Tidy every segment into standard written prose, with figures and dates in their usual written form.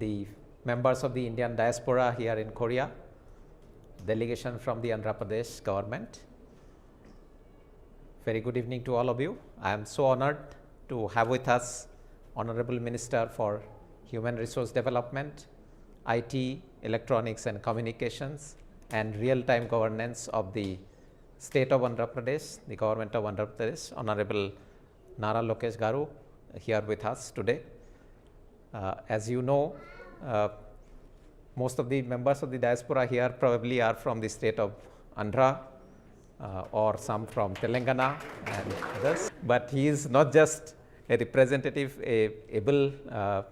the members of the Indian diaspora here in Korea, delegation from the Andhra Pradesh government. Very good evening to all of you. I am so honored to have with us Honorable Minister for Human Resource Development, IT, Electronics and Communications, and Real-Time Governance of the State of Andhra Pradesh, the Government of Andhra Pradesh, Honorable Nara Lokesh Garu, here with us today. As you know, most of the members of the diaspora here probably are from the state of Andhra or some from Telangana and others. But he is not just a representative, able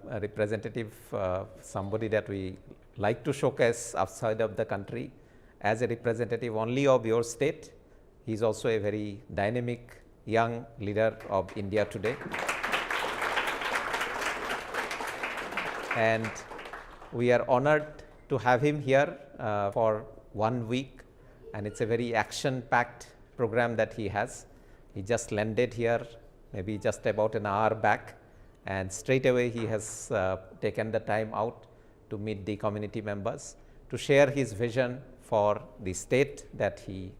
representative, somebody that we like to showcase outside of the country as a representative only of your state. He is also a very dynamic young leader of India today. And we are honored to have him here for 1 week, and it's a very action-packed program that he has. He just landed here maybe just about an hour back, and straight away he has taken the time out to meet the community members, to share his vision for the state that he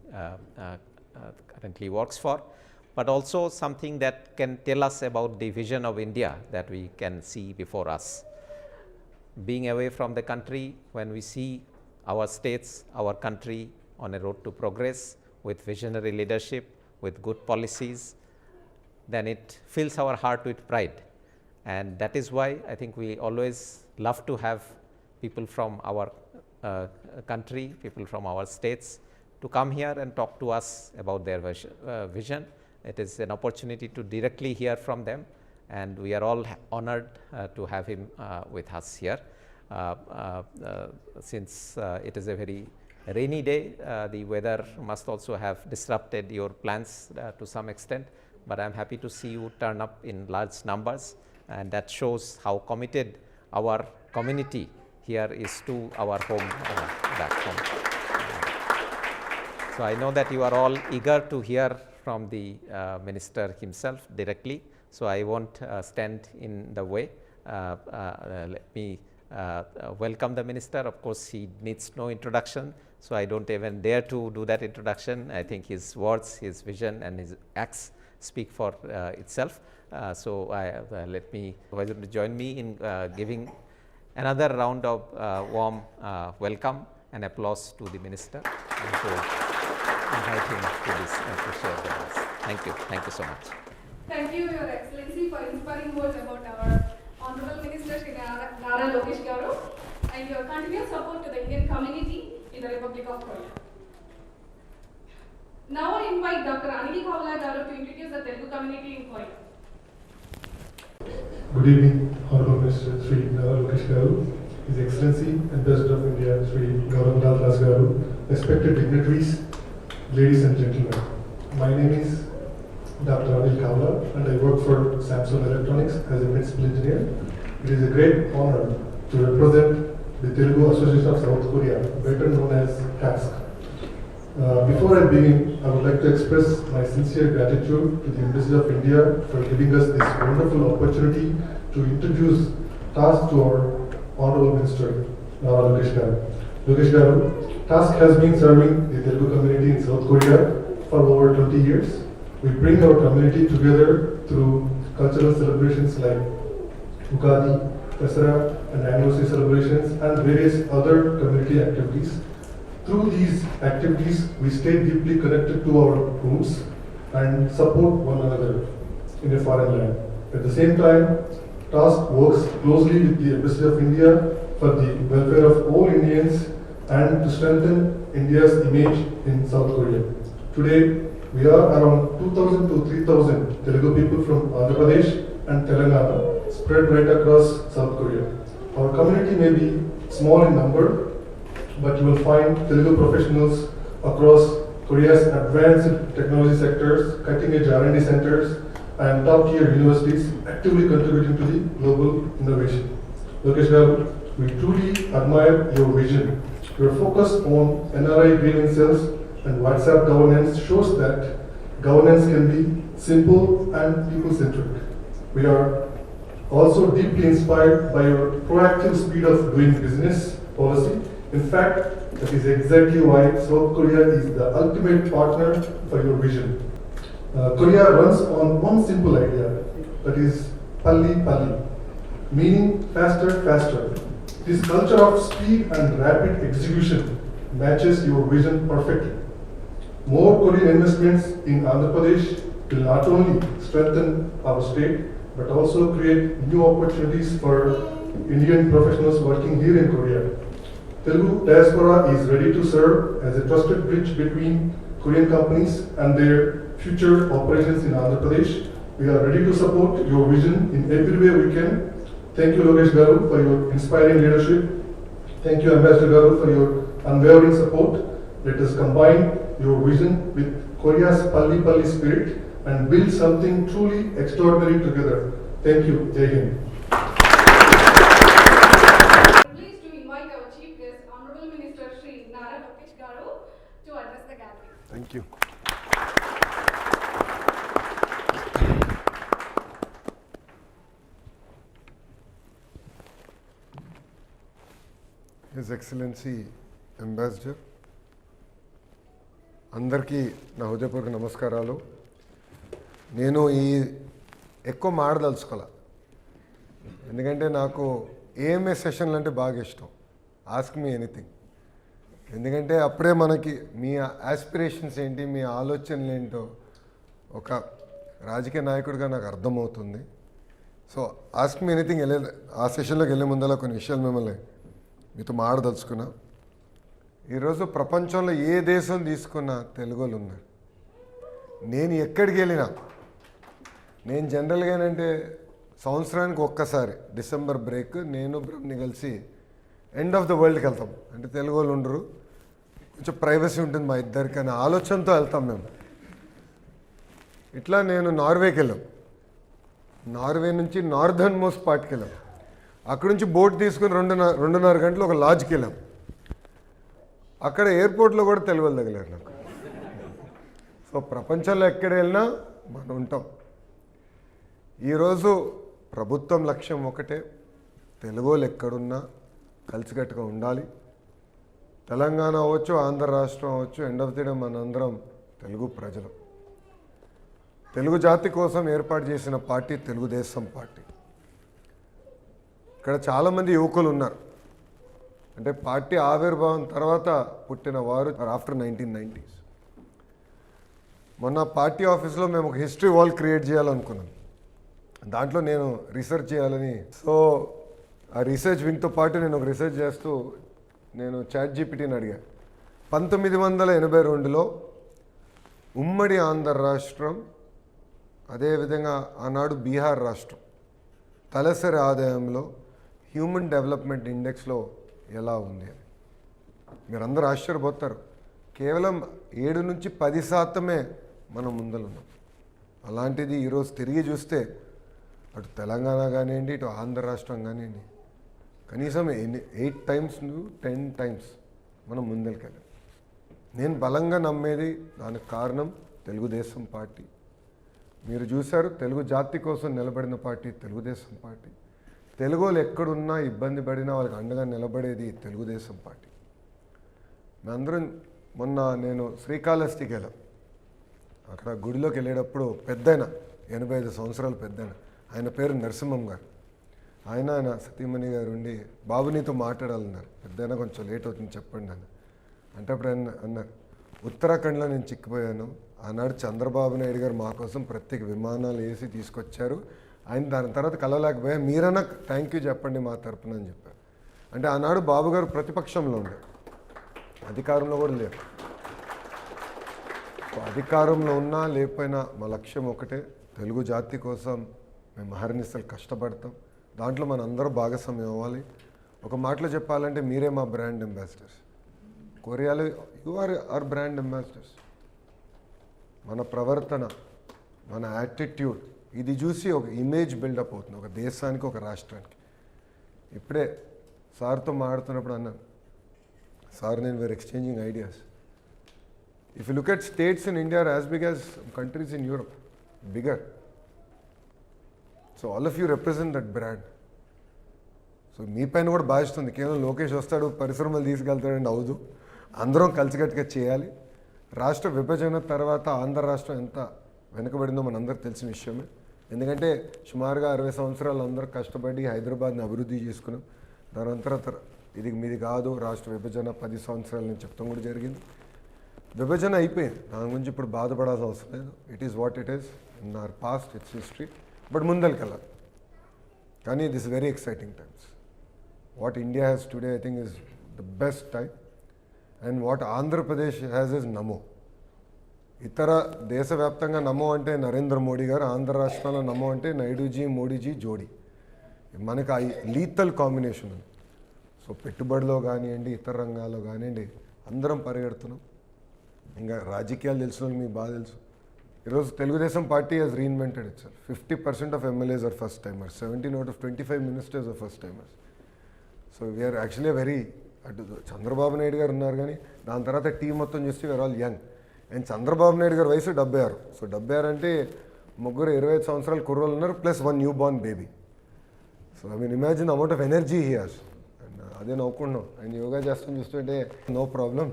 currently works for, but also something that can tell us about the vision of India that we can see before us. Being away from the country, when we see our states, our country on a road to progress with visionary leadership, with good policies, then it fills our heart with pride. And that is why I think we always love to have people from our country, people from our states to come here and talk to us about their vision. It is an opportunity to directly hear from them, and we are all honored to have him with us here. Since it is a very rainy day, the weather must also have disrupted your plans to some extent, but I am happy to see you turn up in large numbers, and that shows how committed our community here is to our home back home. So I know that you are all eager to hear from the minister himself directly, so I won't stand in the way. Let me welcome the minister. Of course, he needs no introduction, so I don't even dare to do that introduction. I think his words, his vision and his acts speak for itself. So let me invite you to join me in giving another round of warm welcome and applause to the minister, and to invite him to this to share with us. Thank you. Thank you so much. Thank you, Your Excellency, for inspiring words about our Honorable Minister Shri Nara Lokesh Garu and your continued support to the Indian community in the Republic of Korea. Now I invite Dr. Anili Kavla Garu to introduce the Telugu community in Korea. Good evening, Honorable Minister Shri Nara Lokesh Garu, His Excellency Ambassador of India Shri Gaurav Das Garu, respected dignitaries, ladies and gentlemen. My name is Dr. Anil Kavla, and I work for Samsung Electronics as a principal engineer. It is a great honor to represent the Telugu Association of South Korea, better known as TASC. Before I begin, I would like to express my sincere gratitude to the Embassy of India for giving us this wonderful opportunity to introduce TASC to our Honorable Minister, Nara Lokesh Garu. Lokesh Garu, TASC has been serving the Telugu community in South Korea for over 20 years. We bring our community together through cultural celebrations like Ugadi, Dasara, and anniversary celebrations, and various other community activities. Through these activities, we stay deeply connected to our roots and support one another in a foreign land. At the same time, TASC works closely with the Embassy of India for the welfare of all Indians and to strengthen India's image in South Korea. Today, we are around 2,000 to 3,000 Telugu people from Andhra Pradesh and Telangana spread right across South Korea. Our community may be small in number, but you will find Telugu professionals across Korea's advanced technology sectors, cutting-edge R&D centers, and top-tier universities actively contributing to the global innovation. Lokesh Garu, we truly admire your vision. Your focus on NRI grievances and WhatsApp governance shows that governance can be simple and people-centric. We are Also deeply inspired by your proactive speed of doing business policy. In fact, that is exactly why South Korea is the ultimate partner for your vision. Korea runs on one simple idea, that is Palli Palli, meaning faster, faster. This culture of speed and rapid execution matches your vision perfectly. More Korean investments in Andhra Pradesh will not only strengthen our state, but also create new opportunities for Indian professionals working here in Korea. Telugu diaspora is ready to serve as a trusted bridge between Korean companies and their future operations in Andhra Pradesh. We are ready to support your vision in every way we can. Thank you, Lokesh Garu, for your inspiring leadership. Thank you, Ambassador Garu, for your unwavering support. Let us combine your vision with Korea's Palli Palli spirit and build something truly extraordinary together. Thank you. Jai Hind. Pleased to invite our chief guest, Honorable Minister Shri Nara Lokesh Garu, to address the gathering. Thank you. His Excellency Ambassador, అందరికీ నా హృదయపూర్వక నమస్కారాలు. నేను ఎక్కువ మాడదలుచుకోలే, ఎందుకంటే నాకు AMA సెషన్లు అంటే బాగా ఇష్టం. ఆస్క్ మీ ఎనీథింగ్, ఎందుకంటే అప్పుడే మనకి మీ ఆస్పిరేషన్స్ ఏంటి, మీ ఆలోచనలు ఏంటో ఒక రాజకీయ నాయకుడిగా నాకు అర్థమవుతుంది. సో ఆస్క్ మీ ఎనీథింగ్ ఆ సెషన్లోకి వెళ్ళే ముందర కొన్ని విషయాలు మిమ్మల్ని మీతో మాడదలుచుకున్నా. ఈరోజు ప్రపంచంలో ఏ దేశం తీసుకున్నా తెలుగు వాళ్ళు ఉన్నారు. నేను ఎక్కడికి వెళ్ళినా, నేను జనరల్గా ఏంటంటే సంవత్సరానికి ఒక్కసారి డిసెంబర్ బ్రేక్ నేను బ్రహ్మని కలిసి ఎండ్ ఆఫ్ ద వరల్డ్కి వెళ్తాం. అంటే తెలుగు వాళ్ళు ఉండరు, కొంచెం ప్రైవసీ ఉంటుంది మా ఇద్దరికి అనే ఆలోచనతో వెళ్తాం మేము. ఇట్లా నేను నార్వేకి వెళ్ళాం. నార్వే నుంచి నార్దర్న్ మోస్ట్ పార్ట్కి వెళ్ళాం. అక్కడ నుంచి బోట్ తీసుకుని 2.5 గంటలు ఒక లాడ్జ్కి వెళ్ళాం. అక్కడ ఎయిర్పోర్ట్లో కూడా తెలుగు వాళ్ళు తగిలారు నాకు. సో ప్రపంచంలో ఎక్కడ వెళ్ళినా మనం ఉంటాం. ఈరోజు ప్రభుత్వం లక్ష్యం ఒకటే, తెలుగు వాళ్ళు ఎక్కడున్నా కలిసికట్టుగా ఉండాలి. తెలంగాణ అవ్వచ్చు, ఆంధ్ర రాష్ట్రం అవ్వచ్చు, ఎండ్ ఆఫ్ ది డే మనందరం తెలుగు ప్రజలు. తెలుగు జాతి కోసం ఏర్పాటు చేసిన పార్టీ తెలుగుదేశం పార్టీ. ఇక్కడ చాలామంది యువకులు ఉన్నారు, అంటే పార్టీ ఆవిర్భావం తర్వాత పుట్టిన వారు ఆఫ్టర్ 1990s. మొన్న పార్టీ ఆఫీస్లో మేము ఒక హిస్టరీ వాల్ క్రియేట్ చేయాలనుకున్నాం. దాంట్లో నేను రీసెర్చ్ చేయాలని, సో ఆ రీసెర్చ్ వింగ్తో పాటు నేను ఒక రీసెర్చ్ చేస్తూ నేను ChatGPTని అడిగా. 1982లో ఉమ్మడి ఆంధ్ర రాష్ట్రం, అదేవిధంగా ఆనాడు బీహార్ రాష్ట్రం తలసరి ఆదాయంలో హ్యూమన్ డెవలప్మెంట్ ఇండెక్స్లో ఎలా ఉంది అని మీరందరూ ఆశ్చర్యపోతారు. కేవలం 7 నుంచి 10% మనం ముందలున్నాం. అలాంటిది ఈరోజు తిరిగి చూస్తే అటు తెలంగాణ కానివ్వండి, ఇటు ఆంధ్ర రాష్ట్రం కానివ్వండి, కనీసం 8 times 10 times మనం ముందరికెళ్ళాం. నేను బలంగా నమ్మేది దానికి కారణం తెలుగుదేశం పార్టీ. మీరు చూశారు, తెలుగు జాతి కోసం నిలబడిన పార్టీ తెలుగుదేశం పార్టీ. తెలుగు వాళ్ళు ఎక్కడున్నా ఇబ్బంది పడినా వాళ్ళకి అండగా నిలబడేది తెలుగుదేశం పార్టీ. మేమందరం మొన్న నేను శ్రీకాళహస్తికి వెళ్ళాం. అక్కడ గుడిలోకి వెళ్ళేటప్పుడు పెద్దయిన 85 సంవత్సరాలు పెద్దయిన, ఆయన పేరు నరసింహం గారు. ఆయన సతీమణి గారు ఉండి, బాబు నీతో మాట్లాడాలన్నారు. పెద్దయినా కొంచెం లేట్ అవుతుంది చెప్పండి అని అంటే అప్పుడు ఆయన అన్నారు, ఉత్తరాఖండ్లో నేను చిక్కిపోయాను. ఆనాడు చంద్రబాబు నాయుడు గారు మా కోసం ప్రత్యేక విమానాలు వేసి తీసుకొచ్చారు. ఆయన దాని తర్వాత కలవలేకపోయా, మీరన్నా థ్యాంక్ యూ చెప్పండి మా తరపున అని చెప్పారు. అంటే ఆనాడు బాబు గారు ప్రతిపక్షంలో ఉండే, అధికారంలో కూడా లేరు. అధికారంలో ఉన్నా లేకపోయినా మా లక్ష్యం ఒకటే, తెలుగు జాతి కోసం మేము అహర్నిశలు కష్టపడతాం. దాంట్లో మన అందరూ భాగస్వామ్యం అవ్వాలి. ఒక మాటలో చెప్పాలంటే మీరే మా బ్రాండ్ అంబాసిడర్స్. కొరియాలో you are our brand ambassadors. మన ప్రవర్తన, మన యాటిట్యూడ్, ఇది చూసి ఒక ఇమేజ్ బిల్డప్ అవుతుంది ఒక దేశానికి, ఒక రాష్ట్రానికి. ఇప్పుడే సార్తో మాట్లాడుతున్నప్పుడు అన్నాను, సార్ నేను were exchanging ideas. If you look at states in India are as big as countries in Europe, bigger. So all of you represent that brand. So మీ పైన కూడా బాధిస్తుంది. కేవలం లోకేష్ వస్తాడు పరిశ్రమలు తీసుకెళ్తాడండి అవదు. అందరం కలిసికట్టుగా చేయాలి. రాష్ట్ర విభజన తర్వాత ఆంధ్ర రాష్ట్రం ఎంత వెనుకబడిందో మనందరికి తెలిసిన విషయమే. ఎందుకంటే సుమారుగా 60 సంవత్సరాలు అందరూ కష్టపడి హైదరాబాద్ని అభివృద్ధి చేసుకున్నాం. దాని తర్వాత ఇది మీది కాదు రాష్ట్ర విభజన 10 సంవత్సరాలు నేను చెప్తాం కూడా జరిగింది. విభజన అయిపోయింది, దాని గురించి ఇప్పుడు బాధపడాల్సిన అవసరం లేదు. It is what it is in our past, it's history. But ముందరికెళ్ళాలి. కానీ this very exciting times. What India has today I think is the best time. And what Andhra Pradesh has is Namo. ఇతర దేశవ్యాప్తంగా నమో అంటే నరేంద్ర మోడీ గారు, ఆంధ్ర రాష్ట్రంలో నమో అంటే నాయుడుజీ మోడీజీ జోడీ. మనకు ఆ లీతల్ కాంబినేషన్ ఉంది. సో పెట్టుబడిలో కానివ్వండి, ఇతర రంగాల్లో కానివ్వండి, అందరం పరిగెడుతున్నాం. ఇంకా రాజకీయాలు తెలిసిన వాళ్ళు మీకు బాగా తెలుసు. ఈరోజు Telugu Desam party has reinvented itself. 50% of MLAs are first timers, 17 out of 25 ministers are first timers. So we are actually very అటు చంద్రబాబు నాయుడు గారు ఉన్నారు, కానీ దాని తర్వాత టీం మొత్తం చూస్తే we are all young. And Chandrababu Naidu గారి వయసు 76. సో 76 అంటే ముగ్గురు 25 సంవత్సరాల కుర్రోళ్ళు ఉన్నారు, plus 1 new born baby. So I mean imagine amount of energy he has. And అదే నవ్వుకుంటున్నాం. ఆయన యోగా చేస్తాం చూస్తుంటే నో ప్రాబ్లం,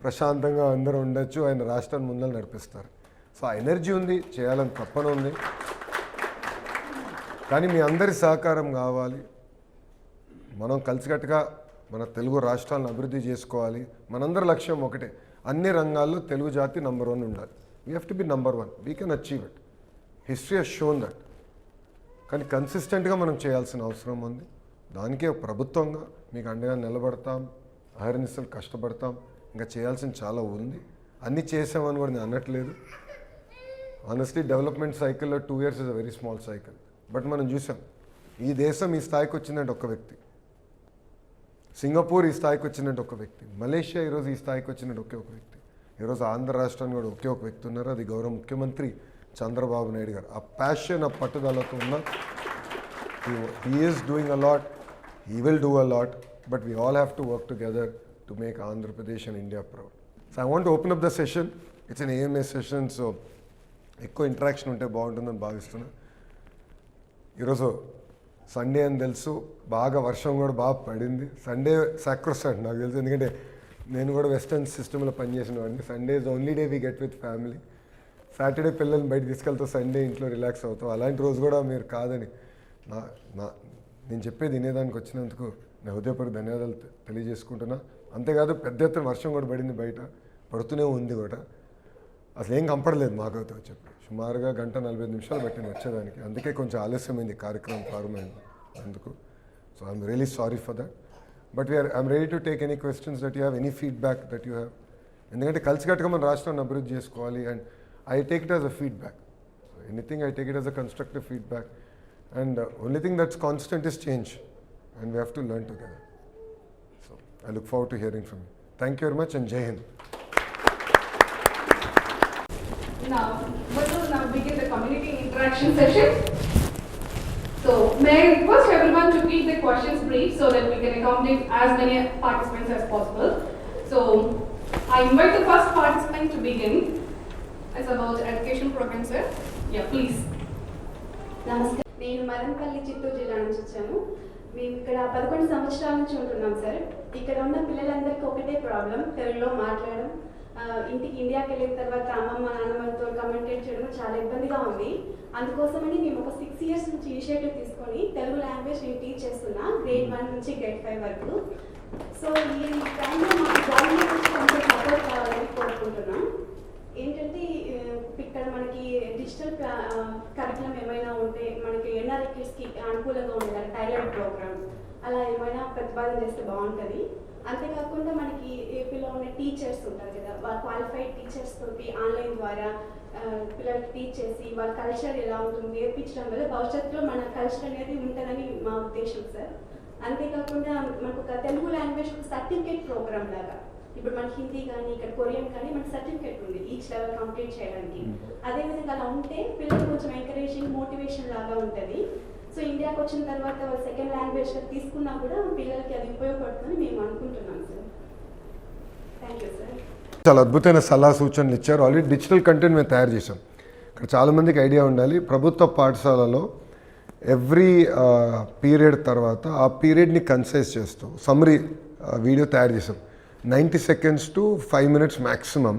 ప్రశాంతంగా అందరూ ఉండొచ్చు, ఆయన రాష్ట్రాన్ని ముందర నడిపిస్తారు. సో ఆ ఎనర్జీ ఉంది, చేయాలని తప్పన ఉంది. కానీ మీ అందరి సహకారం కావాలి. మనం కలిసికట్టుగా మన తెలుగు రాష్ట్రాలను అభివృద్ధి చేసుకోవాలి. మనందరి లక్ష్యం ఒకటే, అన్ని రంగాల్లో తెలుగు జాతి నంబర్ 1 ఉండాలి. We have to be number 1. We can achieve it. History has shown that. కానీ కన్సిస్టెంట్గా మనం చేయాల్సిన అవసరం ఉంది. దానికే ప్రభుత్వంగా మీకు అండగా నిలబడతాం, అహర్నిశలు కష్టపడతాం. ఇంకా చేయాల్సిన చాలా ఉంది. అన్నీ చేసామని కూడా నేను అనట్లేదు. ఆనెస్ట్లీ డెవలప్మెంట్ సైకిల్లో 2 years is a very small cycle. But మనం చూసాం, ఈ దేశం ఈ స్థాయికి వచ్చిందంటే ఒక వ్యక్తి, సింగపూర్ ఈ స్థాయికి వచ్చినట్టు ఒక వ్యక్తి, మలేషియా ఈరోజు ఈ స్థాయికి వచ్చినట్టు ఒకే ఒక వ్యక్తి. ఈరోజు ఆంధ్ర రాష్ట్రాన్ని కూడా ఒకే ఒక వ్యక్తి ఉన్నారు, అది గౌరవ ముఖ్యమంత్రి చంద్రబాబు నాయుడు గారు. ఆ ప్యాషన్, ఆ పట్టుదలతో ఉన్న he is doing a lot, he will do a lot, but we all have to work together to make Andhra Pradesh and India proud. So I want to open up the session. It's an AMA session, so ఎక్కువ interaction ఉంటే బాగుంటుందని భావిస్తున్నా. ఈరోజు Sunday అని తెలుసు, బాగా వర్షం కూడా బాగా పడింది. సండే సాక్రోసెంట్ నాకు తెలుసు, ఎందుకంటే నేను కూడా వెస్టర్న్ సిస్టంలో పనిచేసిన వాడిని. Sunday is only day we get with family. Saturday పిల్లల్ని బయట తీసుకెళ్తాం, సండే ఇంట్లో రిలాక్స్ అవుతాం. అలాంటి రోజు కూడా మీరు కాదని నేను చెప్పేది వినేదానికి వచ్చినందుకు నా హృదయపూర్వక ధన్యవాదాలు తెలియజేసుకుంటున్నా. అంతేకాదు పెద్ద ఎత్తున వర్షం కూడా పడింది, బయట పడుతూనే ఉంది కూడా. అసలు ఏం కంపడలేదు మాకైతే చెప్పి. సుమారుగా 1:45 పట్టింది వచ్చేదానికి. అందుకే కొంచెం ఆలస్యమైంది కార్యక్రమం ప్రారంభమైంది అందుకు. So I'm really sorry for that. But I'm ready to take any questions that you have, any feedback that you have. ఎందుకంటే కలిసికట్టుగా మన రాష్ట్రాన్ని అభివృద్ధి చేసుకోవాలి. And I take it as a feedback. Anything I take it as a constructive feedback. And only thing that's constant is change, and we have to learn together. So I look forward to hearing from you. Thank you very much and జై Hind. Now, we will now begin the community interaction session. So, may I request everyone to keep the questions brief so that we can accommodate as many participants as possible. So, I invite the first participant to begin. It's about education program, sir. Yeah, please. నమస్తే, నేను మదనపల్లి చిత్తూరు జిల్లా నుంచి వచ్చాను. మేము ఇక్కడ 11 సంవత్సరాల నుంచి ఉంటున్నాం సార్. ఇక్కడ ఉన్న పిల్లలందరికీ ఒకటే ప్రాబ్లం, తెలుగులో మాట్లాడడం. ఇంటికి ఇండియాకి వెళ్ళిన తర్వాత అమ్మమ్మ నాన్నమ్మతో కమ్యూనికేట్ చేయడం చాలా ఇబ్బందిగా ఉంది. అందుకోసమని మేము ఒక 6 years నుంచి ఇనిషియేటివ్ తీసుకొని తెలుగు లాంగ్వేజ్ నేను టీచ్ చేస్తున్నా, grade 1 నుంచి grade 5 వరకు. సో ఈ టైంలో మాకు గవర్నమెంట్ నుంచి కొంచెం సపోర్ట్ కావాలని కోరుకుంటున్నాం. ఏంటంటే ఇక్కడ మనకి డిజిటల్ కరికులం ఏమైనా ఉంటే మనకి NRI కిడ్స్కి అనుకూలంగా ఉండేది, టైలర్ ప్రోగ్రామ్ అలా ఏమైనా ప్రతిపాదన చేస్తే బాగుంటుంది. అంతేకాకుండా మనకి ఏపీలో ఉన్న టీచర్స్ ఉంటారు కదా, వాళ్ళ క్వాలిఫైడ్ టీచర్స్ తోటి ఆన్లైన్ ద్వారా పిల్లలకి టీచ్ చేసి వాళ్ళ కల్చర్ ఎలా ఉంటుంది నేర్పించడం వల్ల భవిష్యత్తులో మన కల్చర్ అనేది ఉంటుందని మా ఉద్దేశం సార్. అంతేకాకుండా మనకు ఒక తెలుగు లాంగ్వేజ్ సర్టిఫికేట్ ప్రోగ్రామ్ లాగా, ఇప్పుడు మన హిందీ కానీ ఇక్కడ కొరియన్ కానీ మనకి సర్టిఫికేట్ ఉంది ఈచ్ లెవెల్ కంప్లీట్ చేయడానికి. అదేవిధంగా అలా ఉంటే పిల్లలు కొంచెం ఎంకరేజింగ్ మోటివేషన్ లాగా ఉంటుంది. సో ఇండియాకి వచ్చిన తర్వాత వాళ్ళు సెకండ్ లాంగ్వేజ్గా తీసుకున్నా కూడా పిల్లలకి అది ఉపయోగపడుతుందని మేము అనుకుంటున్నాం సార్. Thank you sir. చాలా అద్భుతమైన సలహా సూచనలు ఇచ్చారు. ఆల్రెడీ డిజిటల్ కంటెంట్ మేము తయారు చేసాం. ఇక్కడ చాలామందికి ఐడియా ఉండాలి, ప్రభుత్వ పాఠశాలలో ఎవ్రీ పీరియడ్ తర్వాత ఆ పీరియడ్ని కన్సైజ్ చేస్తూ సమ్మరీ వీడియో తయారు చేసాం. 90 seconds to 5 minutes maximum.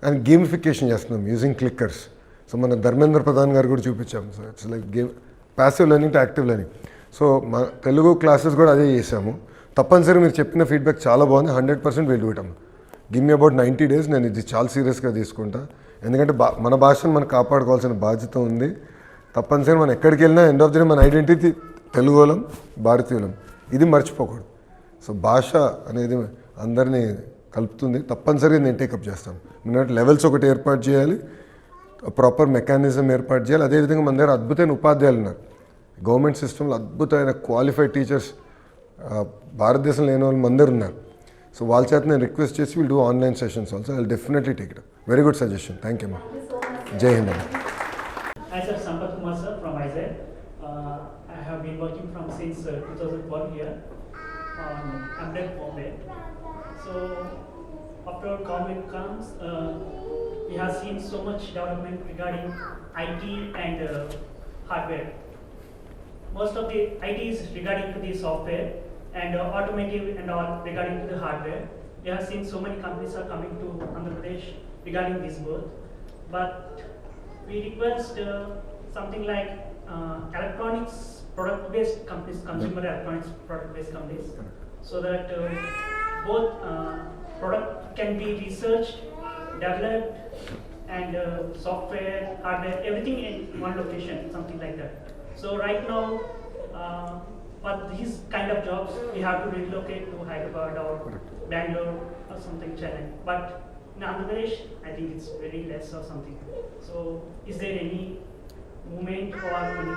And gamification చేస్తున్నాం యూజింగ్ క్లిక్కర్స్. సో మన ధర్మేంద్ర ప్రధాన్ గారు కూడా చూపించాం. So it's like game, passive learning to active learning. So మా తెలుగు క్లాసెస్ కూడా అదే చేసాము. తప్పనిసరి మీరు చెప్పిన ఫీడ్బ్యాక్ చాలా బాగుంది. 100% వీల్ డూ ఇట్ అమ్మ. Give me about 90 days. నేను ఇది చాలా సీరియస్గా తీసుకుంటా. ఎందుకంటే మన భాషను మనం కాపాడుకోవాల్సిన బాధ్యత ఉంది. తప్పనిసరి మనం ఎక్కడికి వెళ్ళినా ఎండ్ ఆఫ్ ది డే మన ఐడెంటిటీ తెలుగు వాళ్ళం, భారతీయులం. ఇది మర్చిపోకూడదు. సో భాష అనేది అందరినీ కలుపుతుంది. తప్పనిసరిగా నేను టేకప్ చేస్తాను. మీరు లెవెల్స్ ఒకటి ఏర్పాటు చేయాలి, ప్రాపర్ మెకానిజం ఏర్పాటు చేయాలి. అదేవిధంగా మన దగ్గర అద్భుతమైన ఉపాధ్యాయులు ఉన్నారు. గవర్నమెంట్ సిస్టంలో అద్భుతమైన క్వాలిఫైడ్ టీచర్స్ భారతదేశంలో లేని వాళ్ళు మన దగ్గర ఉన్నారు. సో వాళ్ళ చేత నేను రిక్వెస్ట్ చేసి will do online sessions also. I will definitely take it. Very good suggestion. Thank you అమ్మా. జై హింద్ అమ్మా. Hi sir, Sampath Kumar sir from ISAID. I have been working from since 2012 here on Amdet Bombay. So after COVID comes, we have seen so much development regarding IT and hardware. Most of the IT is regarding to the software and automotive and all regarding to the hardware. We have seen so many companies are coming to Andhra Pradesh regarding this both, but we request something like electronics product-based companies, consumer electronics product-based companies, so that both product can be researched, developed, and software, hardware, everything in one location, something like that. So right now, for these kind of jobs, we have to relocate to Hyderabad or Bangalore or something Chennai. But in Andhra Pradesh, I think it's very less or something. So, is there any movement or any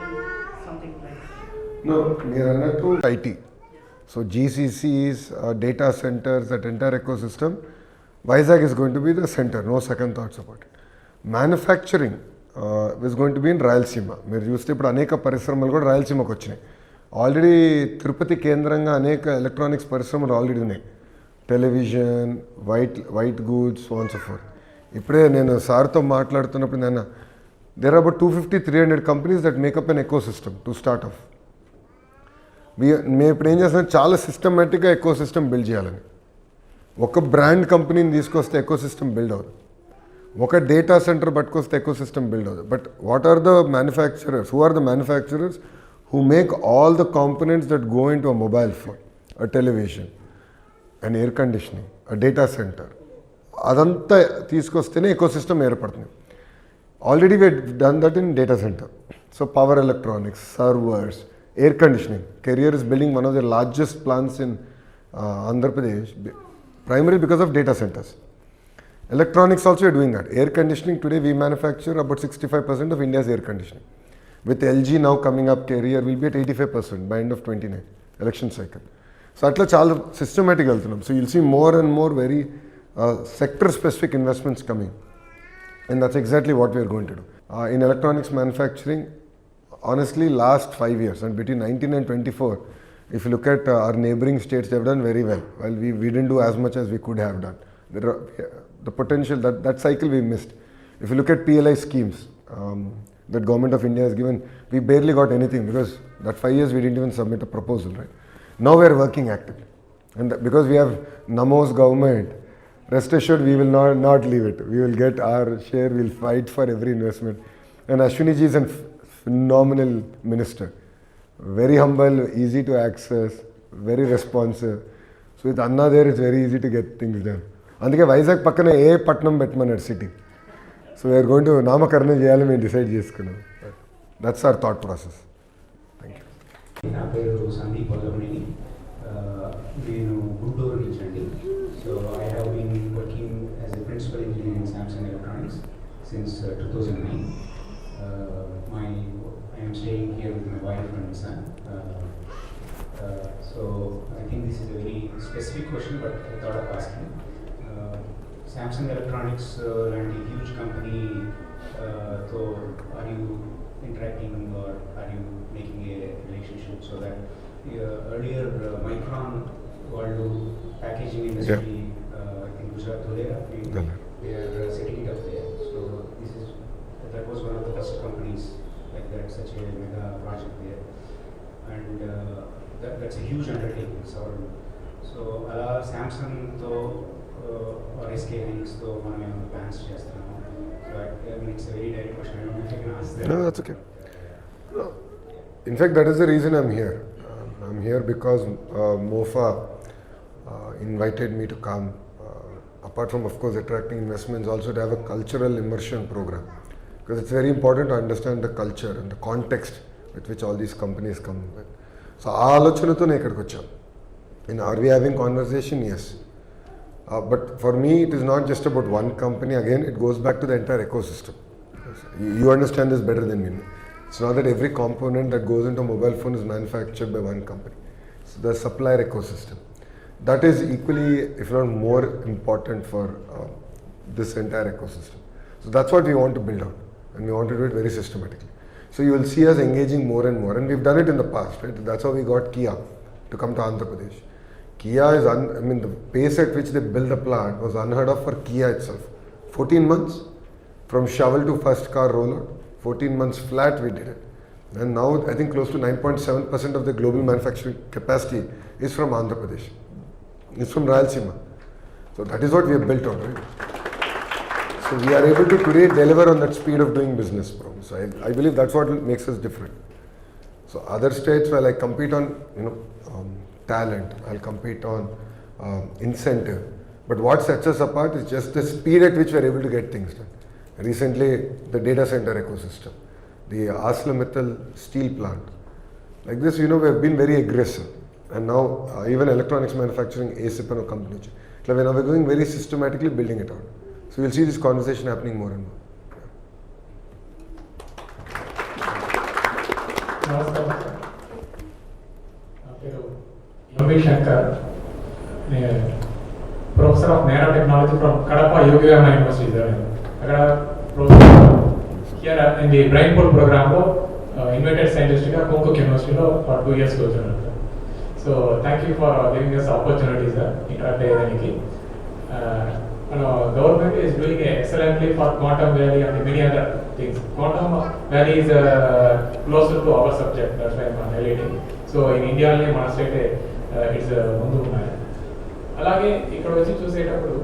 something like that? No, మీరు అన్నట్టు IT. So GCCs, data centers, that entire ecosystem, Vizag is going to be the center, no second thoughts about it. Manufacturing is going to be in Rayalaseema. మీరు చూస్తే ఇప్పుడు అనేక పరిశ్రమలు కూడా రాయలసీమకు వచ్చినాయి. ఆల్రెడీ తిరుపతి కేంద్రంగా అనేక ఎలక్ట్రానిక్స్ పరిశ్రమలు ఆల్రెడీ ఉన్నాయి. Television, white goods, so on so forth. ఇప్పుడే నేను సార్తో మాట్లాడుతున్నప్పుడు నేను there are about 250-300 companies that make up an ecosystem to start off. మేము ఇప్పుడు ఏం చేస్తున్నాం, చాలా సిస్టమేటిక్గా ఎకో సిస్టమ్ బిల్డ్ చేయాలని. ఒక బ్రాండ్ కంపెనీని తీసుకొస్తే ఎకో సిస్టమ్ బిల్డ్ అవుతుంది, ఒక డేటా సెంటర్ పట్టుకొస్తే ఎకో సిస్టమ్ బిల్డ్ అవుతుంది. But what are the manufacturers, who are the manufacturers who make all the components that go into a mobile phone, a television, an air conditioning, a data center, అదంతా తీసుకొస్తేనే ecosystem ఏర్పడుతుంది. Already we done that in data centre. So power electronics, servers, air conditioning. Career is building one of the largest plants in Andhra Pradesh, primarily because of data centers. Electronics also are doing that. Air conditioning, today we manufacture about 65% of India's air conditioning. With LG now coming up, carrier will be at 85% by end of 29 election cycle. So atla chaala systematic వెళ్తున్నాం. So you'll see more and more very sector specific investments coming, and that's exactly what we are going to do. In electronics manufacturing, honestly last 5 years and between 19 and 24, if you look at our neighboring states, they have done very well. While we didn't do as much as we could have done. The potential, that cycle we missed. If you look at PLI schemes, that government of India has given, we barely got anything because that 5 years we didn't even submit a proposal, right? Now we are working actively, and because we have Namo's government, rest assured we will not leave it. We will get our share. We'll fight for every investment. And Ashwini ji is a phenomenal minister, very humble, easy to access, very responsive. So with Anna there, it's very easy to get things done. అందుకే వైజాగ్ పక్కన ఏ పట్నం పెట్టమన్నాడు city. So we're going to నామకరణ చేయాలని మేము decide చేసుకున్నాం. That's our thought process. Thank you. నా పేరు సందీప్ వల్లమనేని, నేను గుంటూరు నుంచి అండి. So I have been working as a principal engineer in Samsung electronics since 2009. I am staying here with my wife and son. So I think this is a very specific question, but I thought of asking. Samsung Electronics lanti huge company, so are you interacting or are you making a relationship so that earlier Micron vallu packaging industry in Gujarat they are setting it up there. So that was one of the first companies like that, such a mega project there. and that's a huge undertaking. So అలా శాంసంగ్తో SK Hynixతో మనం ఏమైనా plans చేస్తున్నాము. So I mean, it's a very direct question. I don't know if you can ask that. No, that's okay. No. In fact, that is the reason I'm here. I'm here because MOFA invited me to come. Apart from, of course, attracting investments, also to have a cultural immersion program. Because it's very important to understand the culture and the context with which all these companies come with. So, ఆ ఆలోచనతోనే ఇక్కడికి వచ్చాం. And are we having conversation? Yes. But for me, it is not just about one company. Again, it goes back to the entire ecosystem. You understand this better than me. It's not that every component that goes into a mobile phone is manufactured by one company. So the supplier ecosystem. That is equally, if not more important for this entire ecosystem. So that's what we want to build out. And we want to do it very systematically. So you will see us engaging more and more. And we've done it in the past, right? That's how we got Kia to come to Andhra Pradesh. Kia is, the pace at which they built the plant was unheard of for Kia itself. 14 months from shovel to first car rollout. 14 months flat we did it. And now I think close to 9.7% of the global manufacturing capacity is from Andhra Pradesh. It's from Rayalaseema. So that is what we have built on, right? So we are able to today deliver on that speed of doing business, bro. So I believe that's what makes us different. So other states, while I compete on, talent, I'll compete on incentive. But what sets us apart is just the speed at which we're able to get things done. Recently, the data center ecosystem, the ArcelorMittal steel plant. Like this, we have been very aggressive. And now, even electronics manufacturing, ASIP and a company. So we're going very systematically building it out. So you'll see this conversation happening more and more. నమస్కారం sir, నా పేరు యోగి శంకర్. నేను professor of nano technology from Kadapa యోగిరామ university sir. అక్కడ professor here in the brain pool ప్రోగ్రామ్లో invited సైంటిస్ట్గా Konkuk యూనివర్సిటీలో for 2 years కూర్చున్నాను sir. So thank you for giving us opportunity sir interact అయ్యేదానికి. Government is doing excellently for Quantum Valley and many other things. Quantum Valley is closer to our subject, that's why I'm highlighting. So in India, మన state it's ముందు ఉన్నాయి. అలాగే ఇక్కడ వచ్చి చూసేటప్పుడు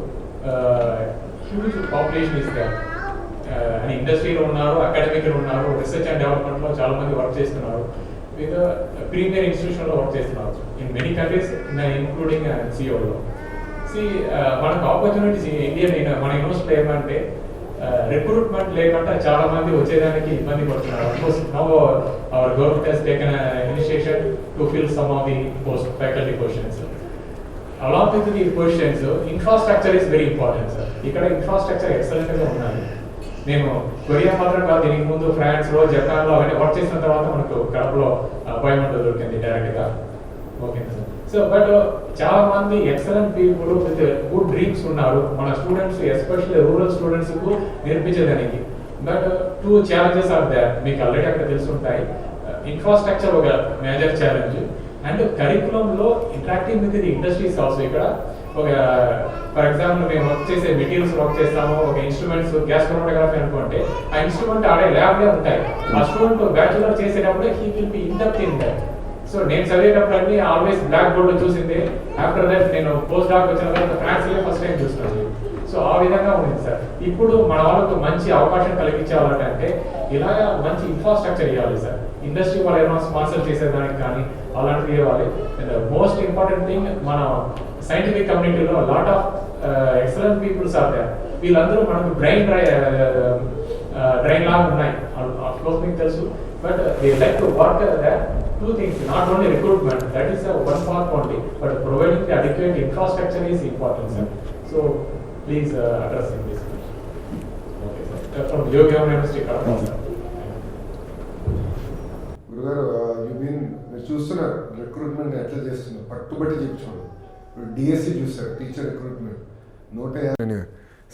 huge population is there. అని ఇండస్ట్రీలో ఉన్నారు, అకాడమిక్లో ఉన్నారు, రీసెర్చ్ అండ్ డెవలప్మెంట్లో చాలా మంది వర్క్ చేస్తున్నారు, విత్ ప్రీమియర్ ఇన్స్టిట్యూషన్లో వర్క్ చేస్తున్నారు ఇన్ మెనీ కంట్రీస్, ఇంక్లూడింగ్ సిఓలో. మనకు ఆపర్చునిటీస్ ఇండియన్ మన యూనివర్సిటీలో ఏమంటే రిక్రూట్మెంట్ లేకుండా చాలా మంది వచ్చేదానికి ఇబ్బంది పడుతున్నారు. Of course now our government has taken initiation to fill some of the post faculty positions. Along with the positions infrastructure is very important sir. ఇక్కడ ఇన్ఫ్రాస్ట్రక్చర్ ఎక్సలెంట్గా ఉన్నది. నేను కొరియా మాత్రం కాదు, దీనికి ముందు ఫ్రాన్స్లో, జపాన్లో అవన్నీ వర్క్ చేసిన తర్వాత మనకు కడపలో అపాయింట్మెంట్ దొరికింది డైరెక్ట్గా. Okay sir. సో బట్ చాలా మంది excellent people with good dreams ఉన్నారు మన స్టూడెంట్స్, ఎస్పెషల్లీ రూరల్ స్టూడెంట్స్కు నేర్పించేదానికి. But 2 challenges are there. మీకు ఆల్రెడీ అక్కడ తెలుసుంటాయి. ఇన్ఫ్రాస్ట్రక్చర్ ఒక మేజర్ ఛాలెంజ్, అండ్ కరికులంలో interacting with the industries also. ఇక్కడ ఒక ఫర్ ఎగ్జాంపుల్ మేము వర్క్ చేసే మెటీరియల్స్ వర్క్ చేస్తాము, ఒక ఇన్స్ట్రుమెంట్స్ గ్యాస్ క్రోమటోగ్రఫీ అనుకుంటే ఆ ఇన్స్ట్రుమెంట్ ఆడే ల్యాబ్లే ఉంటాయి. ఆ స్టూడెంట్ బ్యాచులర్ చేసేటప్పుడే he will be in depth in that. So నేను చదివేటప్పుడు అన్ని ఆల్వేస్ బ్లాక్ బోర్డ్లో చూసింది. ఆఫ్టర్ దట్ నేను పోస్ట్ డాక్ వచ్చిన తర్వాత ఫ్రాన్స్లో ఫస్ట్ టైం చూస్తున్నాను. సో ఆ విధంగా ఉంది సార్. ఇప్పుడు మన వాళ్ళకు మంచి అవకాశం కలిగించాలంటే ఇలాగా మంచి ఇన్ఫ్రాస్ట్రక్చర్ ఇవ్వాలి సార్. ఇండస్ట్రీ వాళ్ళు ఏమైనా స్పాన్సర్ చేసేదానికి కానీ అలాంటివి ఇవ్వాలి. అండ్ మోస్ట్ ఇంపార్టెంట్ థింగ్, మన సైంటిఫిక్ కమ్యూనిటీలో lot of excellent peoples are there. వీళ్ళందరూ మనకు బ్రెయిన్ లాగా ఉన్నాయి, అఫ్కోర్స్ మీకు తెలుసు. But they like to work that 2 things, not only recruitment, that is one part only, but providing the adequate infrastructure is important, sir. So please address this. Okay, sir. From Yogi University, Karnataka, sir. గురుగారు, మీరు చూస్తున్నారు recruitment ఎట్లా చేస్తున్నారు, పట్టుబట్టి చెప్తున్నాడు. ఇప్పుడు DSC చూస్తారు, teacher recruitment 150.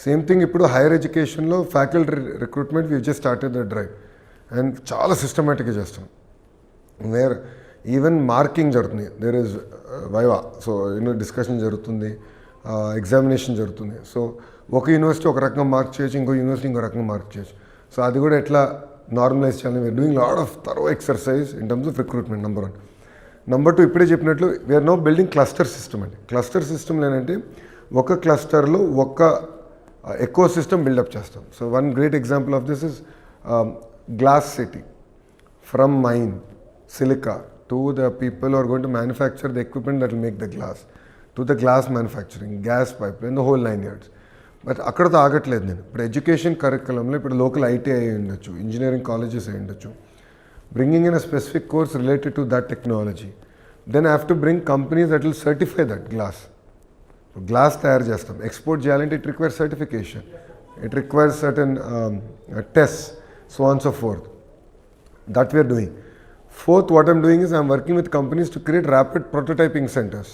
Same thing ఇప్పుడు హైయర్ ఎడ్యుకేషన్లో faculty recruitment we just started the drive and చాలా సిస్టమేటిక్గా చేస్తున్నాం. వేర్ ఈవెన్ మార్కింగ్ జరుగుతుంది, there is viva, so discussion జరుగుతుంది, ఎగ్జామినేషన్ జరుగుతుంది. సో ఒక యూనివర్సిటీ ఒక రకంగా మార్క్ చేయొచ్చు, ఇంకో యూనివర్సిటీ ఇంకో రకంగా మార్క్ చేయొచ్చు. సో అది కూడా ఎట్లా నార్మలైజ్ చేయాలి, we are doing lot of thorough exercise in terms of recruitment, number 1. Number 2 ఇప్పుడే చెప్పినట్లు we are now building cluster system అండి. క్లస్టర్ సిస్టమ్ ఏంటంటే ఒక క్లస్టర్లో ఒక ఎకో సిస్టమ్ బిల్డప్ చేస్తాం. So one great example of this is glass city. From mine silica to the people who are going to manufacture the equipment that will make the glass, to the glass manufacturing, gas pipeline, the whole 9 yards. But అక్కడతో ఆగట్లేదు నేను. ఇప్పుడు education కరికులంలో ఇప్పుడు local ITI అయి ఉండొచ్చు, engineering colleges అయి ఉండొచ్చు, bringing in a specific course related to that technology. Then I have to bring companies that will certify that glass. Glass తయారు చేస్తాం, ఎక్స్పోర్ట్ చేయాలంటే it requires certification, it requires certain test, so on so forth. That we are doing. Fourth, what I'm doing is I'm working with companies to create rapid prototyping centers.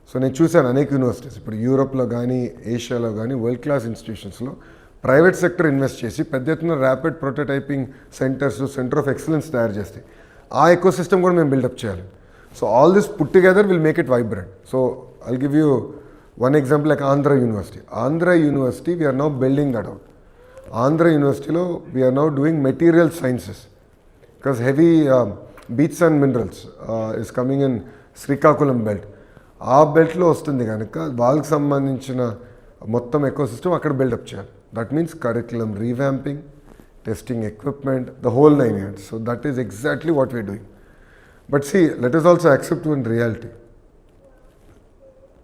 So నేను చూశాను అనేక universities ఇప్పుడు యూరోప్లో కానీ ఏషియాలో కానీ world class ఇన్స్టిట్యూషన్స్లో private sector invest చేసి పెద్ద ఎత్తున rapid prototyping centres, centre of excellence తయారు చేస్తాయి. ఆ ఎకో సిస్టమ్ కూడా మేము బిల్డప్ చేయాలి. So all this put together will make it vibrant. So I'll give you one example like Andhra university. Andhra university we're now building that out. Andhra యూనివర్సిటీలో we're now doing material sciences because heavy beach and minerals is coming in Srikakulam belt. ఆ బెల్ట్లో వస్తుంది కనుక వాళ్ళకి సంబంధించిన మొత్తం ecosystem అక్కడ build up చేయాలి. That means curriculum revamping, testing equipment, the whole 9 years. So that is exactly what we are doing. But see let us also accept one reality.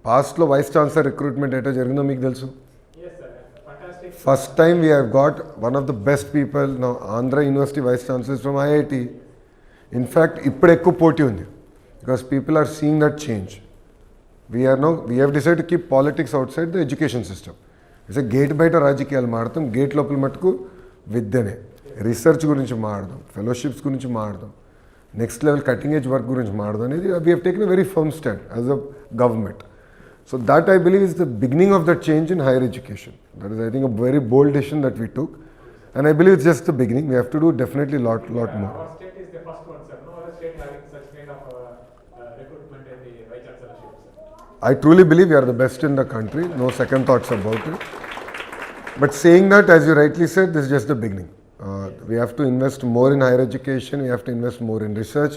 పాస్ట్లో వైస్ ఛాన్సలర్ రిక్రూట్మెంట్ ఎటో జరిగిందో మీకు తెలుసు. First time we have got one of the best people now. Andhra university vice chancellor from IIT. In fact ఇప్పుడు ఎక్కువ పోటీ ఉంది because people are seeing that change. We have decide to keep politics outside the education system. It's gate బయట రాజకీయాలు మాడతాం, gate లోపల మటుకు విద్యనే, research గురించి మాడదాం, ఫెలోషిప్స్ గురించి మాడదాం, next level cutting edge work గురించి మాడదాం అనేది we have taken a very firm stand as a government. So that I believe is the beginning of that change in higher education. That is, I think, a very bold decision that we took, and I believe it's just the beginning. We have to do definitely lot more. Our state is the first one, sir. No other state having such kind of recruitment in the vice chancellorship, sir. I truly believe we are the best in the country. No second thoughts about it. But saying that, as you rightly said, this is just the beginning. We have to invest more in higher education. We have to invest more in research.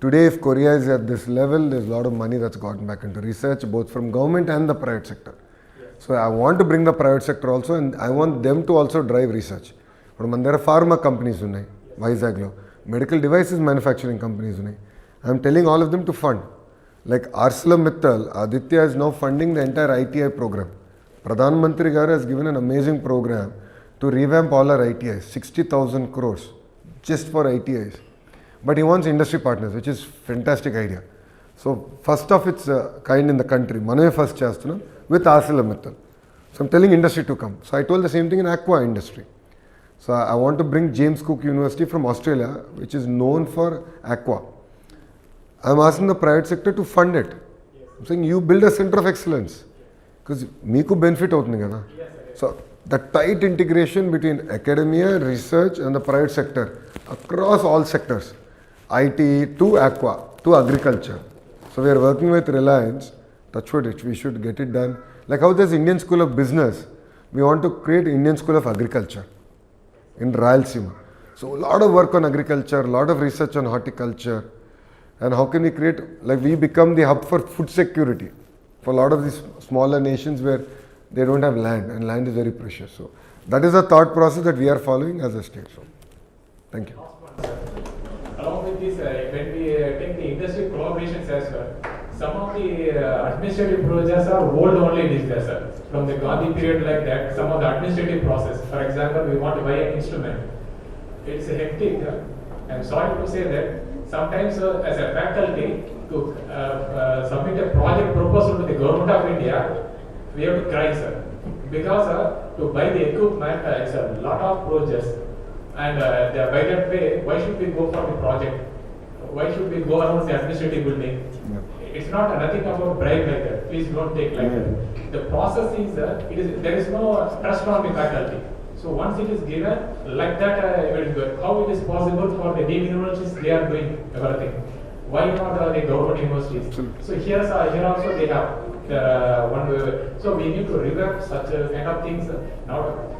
Today, if Korea is at this level, there's a lot of money that's gotten back into research, both from government and the private sector. So I want to bring the private sector also, and I want them to also drive research. But there are pharma companies unnai, Vizaglo, medical devices manufacturing companies unnai. I'm telling all of them to fund. Like ArcelorMittal, Aditya is now funding the entire ITI program. Pradhan Mantri Garu has given an amazing program to revamp all our ITIs, 60,000 crores just for ITIs. But he wants industry partners, which is fantastic idea. So first of its kind in the country, maname first chestunam with ArcelorMittal. So I'm telling industry to come. So I told the same thing in aqua industry. So I want to bring James Cook University from Australia, which is known for aqua. I'm asking the private sector to fund it. I'm saying you build a center of excellence because meeku benefit avutundi kada. So the tight integration between academia, research and the private sector across all sectors, IT to aqua to agriculture. So we are working with Reliance. Touch wood, we should get it done. Like how there's Indian School of Business, we want to create Indian School of Agriculture in Rayalaseema. So a lot of work on agriculture, a lot of research on horticulture, and how can we create, like we become the hub for food security for a lot of these smaller nations where they don't have land, and land is very precious. So that is a thought process that we are following as a state. So thank you. Along with this, when we take the industry collaborations as well, some of the administrative procedures are old only these days, sir. From the Gandhi period like that, some of the administrative process, for example, we want to buy an instrument. It's hectic. I'm sorry to say that sometimes as a faculty to submit a project proposal to the government of India, we have to cry, sir. Because to buy the equipment, it's a lot of process. And by that way, why should we go for the project? Why should we go around the administrative building? Yeah. It's not nothing about bribe like that. Please don't take like that. The process is, there is no trust on the faculty. So once it is given, like that, it is good. How it is possible for the deemed universities, they are doing everything. Why not the government universities? So here also they have one way. So we need to revamp such kind of things. Now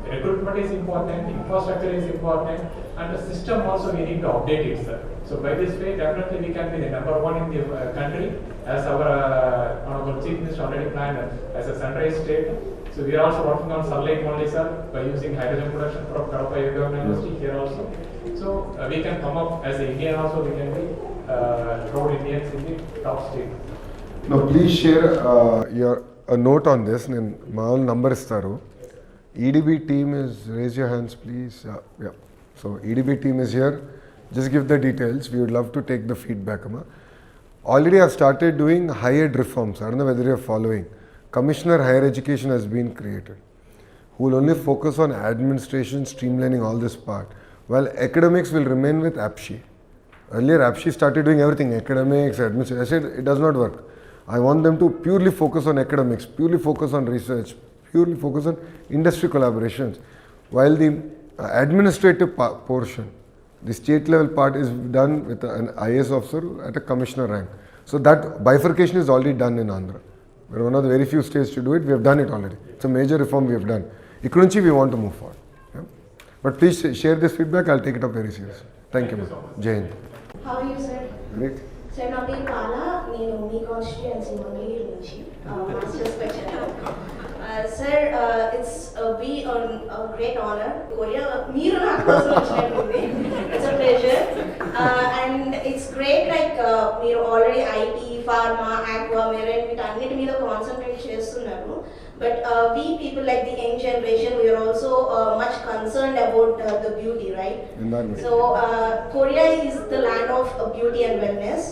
recruitment is important, infrastructure is important, and the system also we need to update it, sir. So by this way, definitely we can be the number one in the country, as our Honorable Chief Minister already planned as a sunrise state. So we are also working on sunlight only, sir, by using hydrogen production from Kadapa University here also. So we can come up as an Indian also, we can be proud Indians in the top state. Now please share your a note on this. My number is Taru. EDB team is, raise your hands please. Yeah. So EDB team is here. Just give the details. We would love to take the feedback. Already I've started doing higher reforms. I don't know whether you're following. Commissioner Higher Education has been created, who will only focus on administration, streamlining all this part, while academics will remain with APSHI. Earlier APSHI started doing everything, academics, administration. I said it does not work. I want them to purely focus on academics, purely focus on research, purely focus on industry collaborations, while the administrative portion, the state level part is done with an IAS officer at a commissioner rank. So that bifurcation is already done in Andhra. We're one of the very few states to do it. We have done it already. It's a major reform we have done. Ikkunchi we want to move forward. Yeah? But please share this feedback. I'll take it up very seriously. Thank you. Jai Hind. How are you, sir? Great. Sir, నా పేరు బాలా, నేను మీ constituency Mangalagiri నుంచి masters వచ్చాను. Sir, it's a great honor. Korea, మీరు నాకు కోసం వచ్చినట్టుంది. It's a pleasure. And it's great, like మీరు already IT, pharma, aqua, marine వీటన్నిటి మీద కాన్సన్ట్రేట్ చేస్తున్నారు. But we people like the young generation, we are also much concerned about the beauty, right? So Korea is the land of beauty and wellness.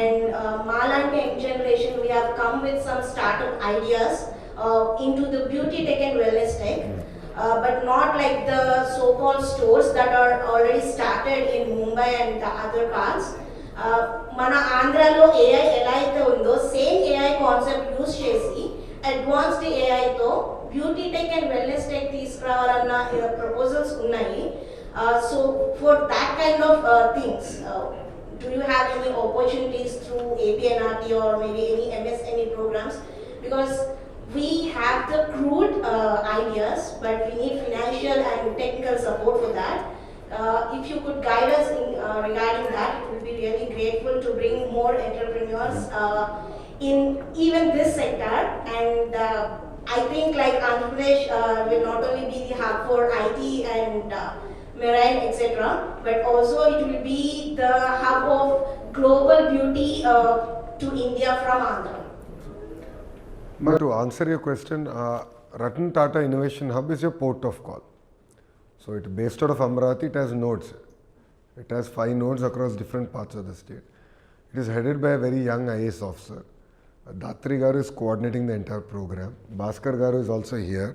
And Malanka young generation, we have come with some startup ideas into the beauty tech and wellness tech, but not like the so-called stores that are already started in Mumbai and the other parts. Mana Andhralo AI ఎలా అయితే ఉందో same AI concept use చేసి advanced AI తో beauty tech and wellness tech తీసుకురావాలన్న proposals ఉన్నాయి. So for that kind of things, do you have any opportunities through APNRT or maybe any MSME programs? Because we have the crude ideas, but we need financial and technical support for that. If you could guide us in regarding that, it would be really grateful to bring more entrepreneurs in even this sector. And I think like Andhra Pradesh will not only be the hub for IT and marine, etc., but also it will be the hub of global beauty to India from Andhra. But to answer your question, Ratan Tata Innovation Hub is your port of call. So it's based out of Amravati. It has nodes. It has 5 nodes across different parts of the state. It is headed by a very young IAS officer. Datri Garu is coordinating the entire program. Bhaskar Garu is also here.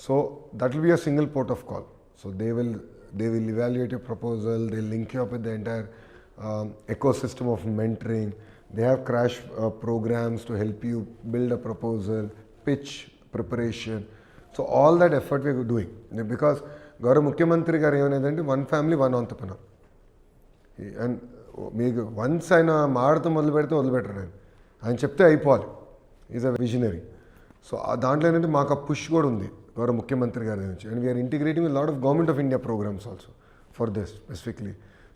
So that will be a single port of call. So they will evaluate your proposal. They link you up with the entire ecosystem of mentoring. They have crash programs to help you build a proposal, pitch, preparation. So all that effort we are doing, because Gaurav Mukhyamantri garu emanadante one family, one entrepreneur. And once ఆయన మాడతో మొదలు పెడితే వదిలిపెట్టరు ఆయన చెప్తే అయిపోవాలి. Is a visionary. So దాంట్లో ఏంటంటే మాకు ఆ పుష్ కూడా ఉంది గౌరవ ముఖ్యమంత్రి గారి నుంచి. And we are integrating with lot of government of India programmes also for this specifically.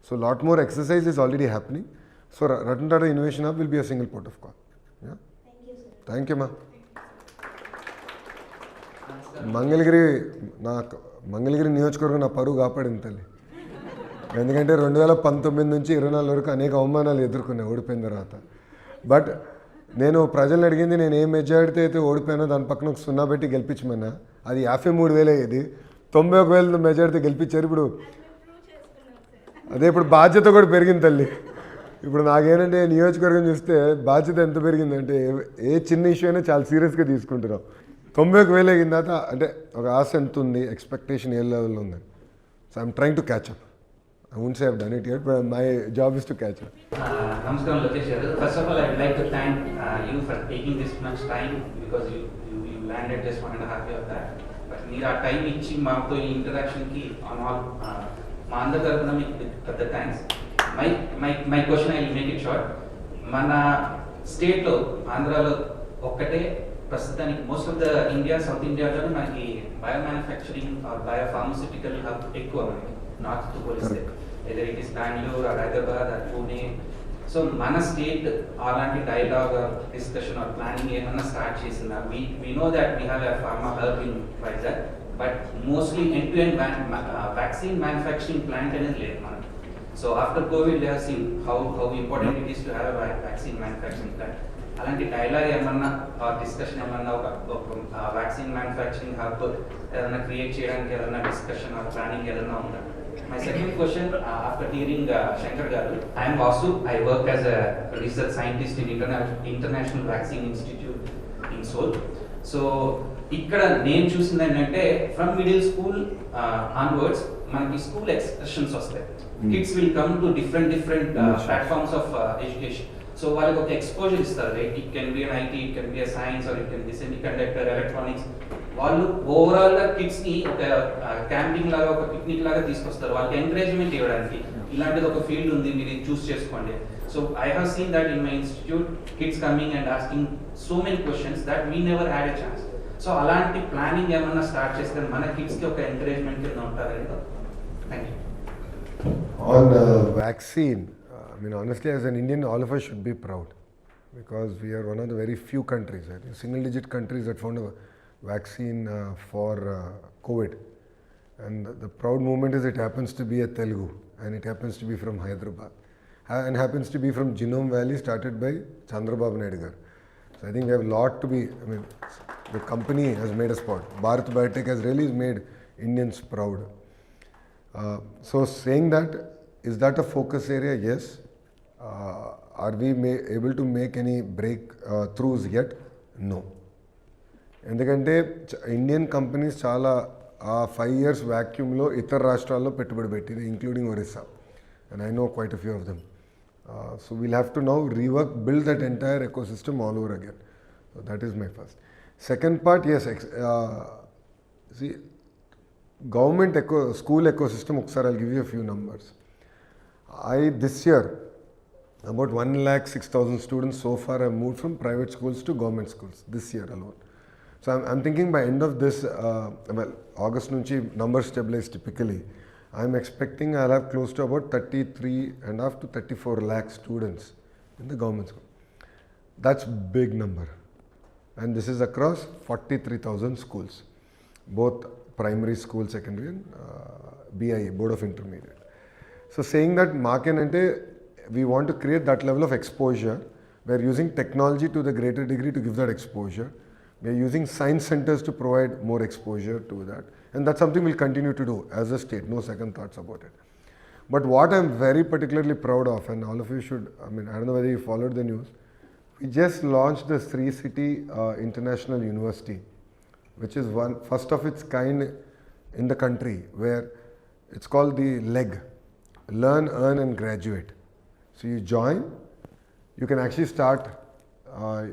So lot more exercise is already happening. So Ratan Tata Innovation Hub will be a single port of call. Yeah. Thank you, sir. Thank you, ma. Mangalagiri నియోజకవర్గం నా పరువు కాపాడింది తల్లి. ఎందుకంటే 2019 నుంచి 24 వరకు అనేక అవమానాలు ఎదుర్కొన్నాయి ఓడిపోయిన తర్వాత. బట్ నేను ప్రజలను అడిగింది, నేను ఏ మెజారిటీ అయితే ఓడిపోయినా దాని పక్కన ఒక 0 పెట్టి గెలిపించమన్నా. అది 53,000 అయ్యేది, 91,000 మెజారిటీ గెలిపించారు. ఇప్పుడు అదే ఇప్పుడు బాధ్యత కూడా పెరిగింది తల్లి. ఇప్పుడు నాకేంటంటే నియోజకవర్గం చూస్తే బాధ్యత ఎంత పెరిగిందంటే ఏ చిన్న ఇష్యూ అయినా చాలా సీరియస్గా తీసుకుంటున్నాం. 91,000 అయిన తర్వాత అంటే ఒక ఆశ ఎంత ఉంది, ఎక్స్పెక్టేషన్ ఏ లెవెల్లో ఉందని. So I'm trying to catch up. I won't say I've done it yet, but my job is to catch up. Namaskaram Lokesh garu. First of all, I would like to thank you for taking this much time, because you landed just 1.5 years back. But మీరు ఆ time ఇచ్చి మాతో ఈ ఇంటరాక్షన్కి on all మా అందరి తరఫున మీకు పెద్ద thanks. My question I will make it short. మన స్టేట్లో ఆంధ్రాలో ఒక్కటే ప్రస్తుతానికి most of the India south ఇండియాలో మనకి bio manufacturing bio pharmaceutical hub ఎక్కువ మనకి నార్త్ పోలిస్తే either it is Bengaluru or Hyderabad or Pune. So మన స్టేట్ అలాంటి డైలాగ్ డిస్కషన్ ఆర్ ప్లానింగ్ ఏమన్నా స్టార్ట్ చేసిందా? we know that we have a pharma hub in Vizag, but mostly end-to-end vaccine manufacturing plant అనేది లేదు మనకి. So after COVID they have seen how important it is to have a vaccine manufacturing plant. అలాంటి dialogue ఏమన్నా discussion ఏమన్నా ఒక vaccine manufacturing hub ఏదైనా create చేయడానికి ఏదైనా డిస్కషన్ ఆర్ ప్లానింగ్ ఏదైనా ఉందా? My second question, after hearing Shankar Garu, I am Vasu. I work as a research scientist in International Vaccine Institute in Seoul. So, ఇక్కడ నేను చూసింది ఏంటంటే ఫ్రమ్ మిడిల్ స్కూల్ ఆన్వర్డ్స్ మనకి school excursions వస్తాయి. Kids will come to different platforms of education. So వాళ్ళకి ఒక exposure ఇస్తారు. Right, it can be an IT, it can be a science or it can be semiconductor, electronics. వాళ్ళు overall గా kids ని ఒక camping లాగా ఒక picnic లాగా తీసుకొస్తారు వాళ్ళకి ఎంకరేజ్మెంట్ ఇవ్వడానికి. ఇలాంటిది ఒక ఫీల్డ్ ఉంది, మీరు చూస్ చేసుకోండి. So I have seen that in my institute, kids coming and asking so many questions that we never had a chance. So అలాంటి ప్లానింగ్ ఏమన్నా స్టార్ట్ చేస్తే మన కిడ్స్ కి ఒక ఎంకరేజ్మెంట్ కింద ఉంటారని. Thank you. On vaccine, I mean, honestly, as an Indian, all of us should be proud because we are one of the very few countries, I think, single-digit countries that found a vaccine for COVID. And the proud moment is it happens to be a Telugu and it happens to be from Hyderabad and happens to be from Genome Valley, started by Chandrababu Naidu garu. So I think we have a lot to be, I mean, the company has made us proud. Bharat Biotech has really made Indians proud. So saying that, is that a focus area? Yes. Are we able to make any breakthroughs yet? No. ఎందుకంటే Indian companies చాలా 5 years వ్యాక్యూమ్లో ఇతర రాష్ట్రాల్లో పెట్టుబడి పెట్టింది, including Orissa, and I know quite a few of them. So we'll have to now rework, build that entire ecosystem all over again. So that is my first. Second part, yes, see government school ecosystem, ఒకసారి I'll give you a few numbers. This year, about 106,000 students so far have moved from private schools to government schools this year alone. So I'm thinking by end of this, August nunchi numbers stabilize typically. I'm expecting I'll have close to about 33.5 to 34 lakh students in the government school. That's big number. And this is across 43,000 schools, both primary school, secondary and BIE, Board of Intermediate. So saying that Markenante, we want to create that level of exposure. We are using technology to the greater degree to give that exposure. We are using science centers to provide more exposure to that. And that's something we'll continue to do as a state, no second thoughts about it. But what I'm very particularly proud of, and all of you should, I mean, I don't know whether you followed the news, we just launched the Sri City International University, which is first of its kind in the country, where it's called the LEG, Learn, Earn and Graduate. So you join, you can actually start,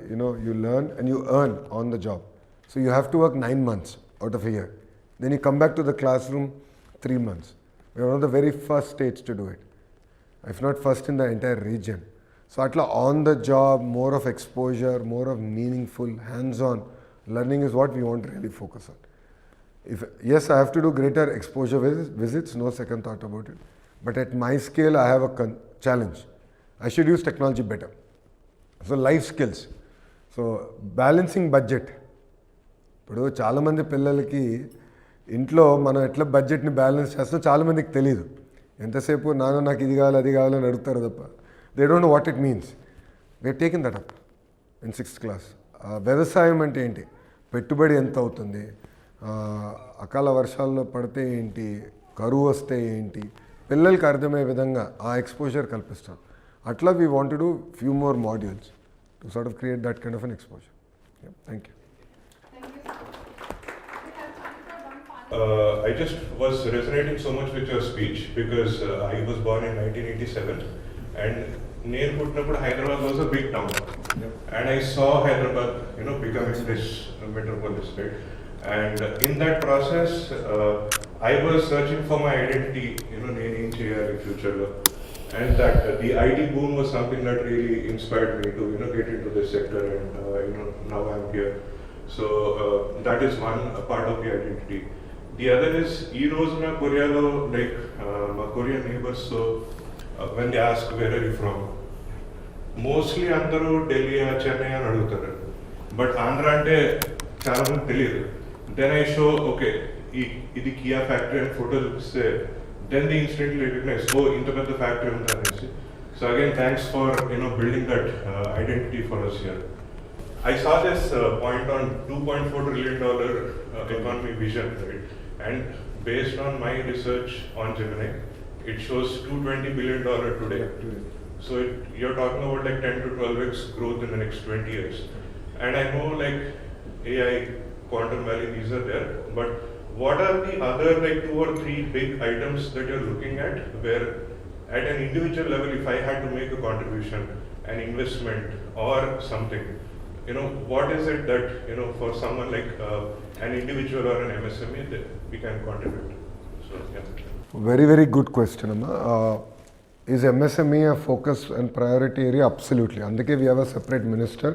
you learn and you earn on the job. So you have to work 9 months out of a year. Then you come back to the classroom 3 months. We are one of the very first states to do it, if not first in the entire region. So atla on the job, more of exposure, more of meaningful, hands-on learning is what we want to really focus on. Yes, I have to do greater exposure visits, no second thought about it. But at my scale, I have a challenge. I should use technology better. So life skills. So balancing budget. ఇప్పుడు చాలామంది పిల్లలకి ఇంట్లో మనం ఎట్లా బడ్జెట్ని balance చేస్తామో చాలామందికి తెలియదు. ఎంతసేపు నాన్న నాకు ఇది కావాలి అది కావాలని అడుగుతారు తప్ప they don't know what it means. We taken that up in 6th class. వ్యవసాయం అంటే ఏంటి, పెట్టుబడి ఎంత అవుతుంది, అకాల వర్షాల్లో పడితే ఏంటి, కరువు వస్తే ఏంటి, పిల్లలకి అర్థమయ్యే విధంగా ఆ ఎక్స్పోజర్ కల్పిస్తాం. అట్లా we want to do few more modules to sort of create that kind of an exposure. Thank you. I just was resonating so much with your speech because I was born in 1987 and నేను పుట్టినప్పుడు Hyderabad was a big town and I saw Hyderabad becoming this metropolis, right? And in that process I was searching for my identity, నేను ఏం చేయాలి ఫ్యూచర్లో. and that the IT boom was something that really inspired me to get into this sector, and now I'm here. So that is one part of the identity. The other is ee rojuna Korealo, like my Korean neighbors, so when they ask where are you from, mostly andaru Delhi or Chennai అని అడుగుతారు, but Andhra అంటే చాలా మంది తెలియదు. Then I show okay ఇది Kia factory అని photo చూపిస్తే then they instantly recognize, oh, ఇంత పెద్ద ఫ్యాక్టరీ ఉంది అనేసి. So again, thanks for building that identity for us here. I saw this point on $2.4 trillion economy vision, right? And based on my research on Gemini, it shows $220 billion today. So you're talking about like 10 to 12x growth in the next 20 years. And I know like AI, quantum valley, these are there, but what are the other like 2 or 3 big items that you're looking at where at an individual level, if I had to make a contribution, an investment or something, what is it that, for someone like an individual or an MSME that we can contribute? So, yeah. Very, very good question, Amma. Is MSME a focus and priority area? Absolutely. Andike we have a separate minister.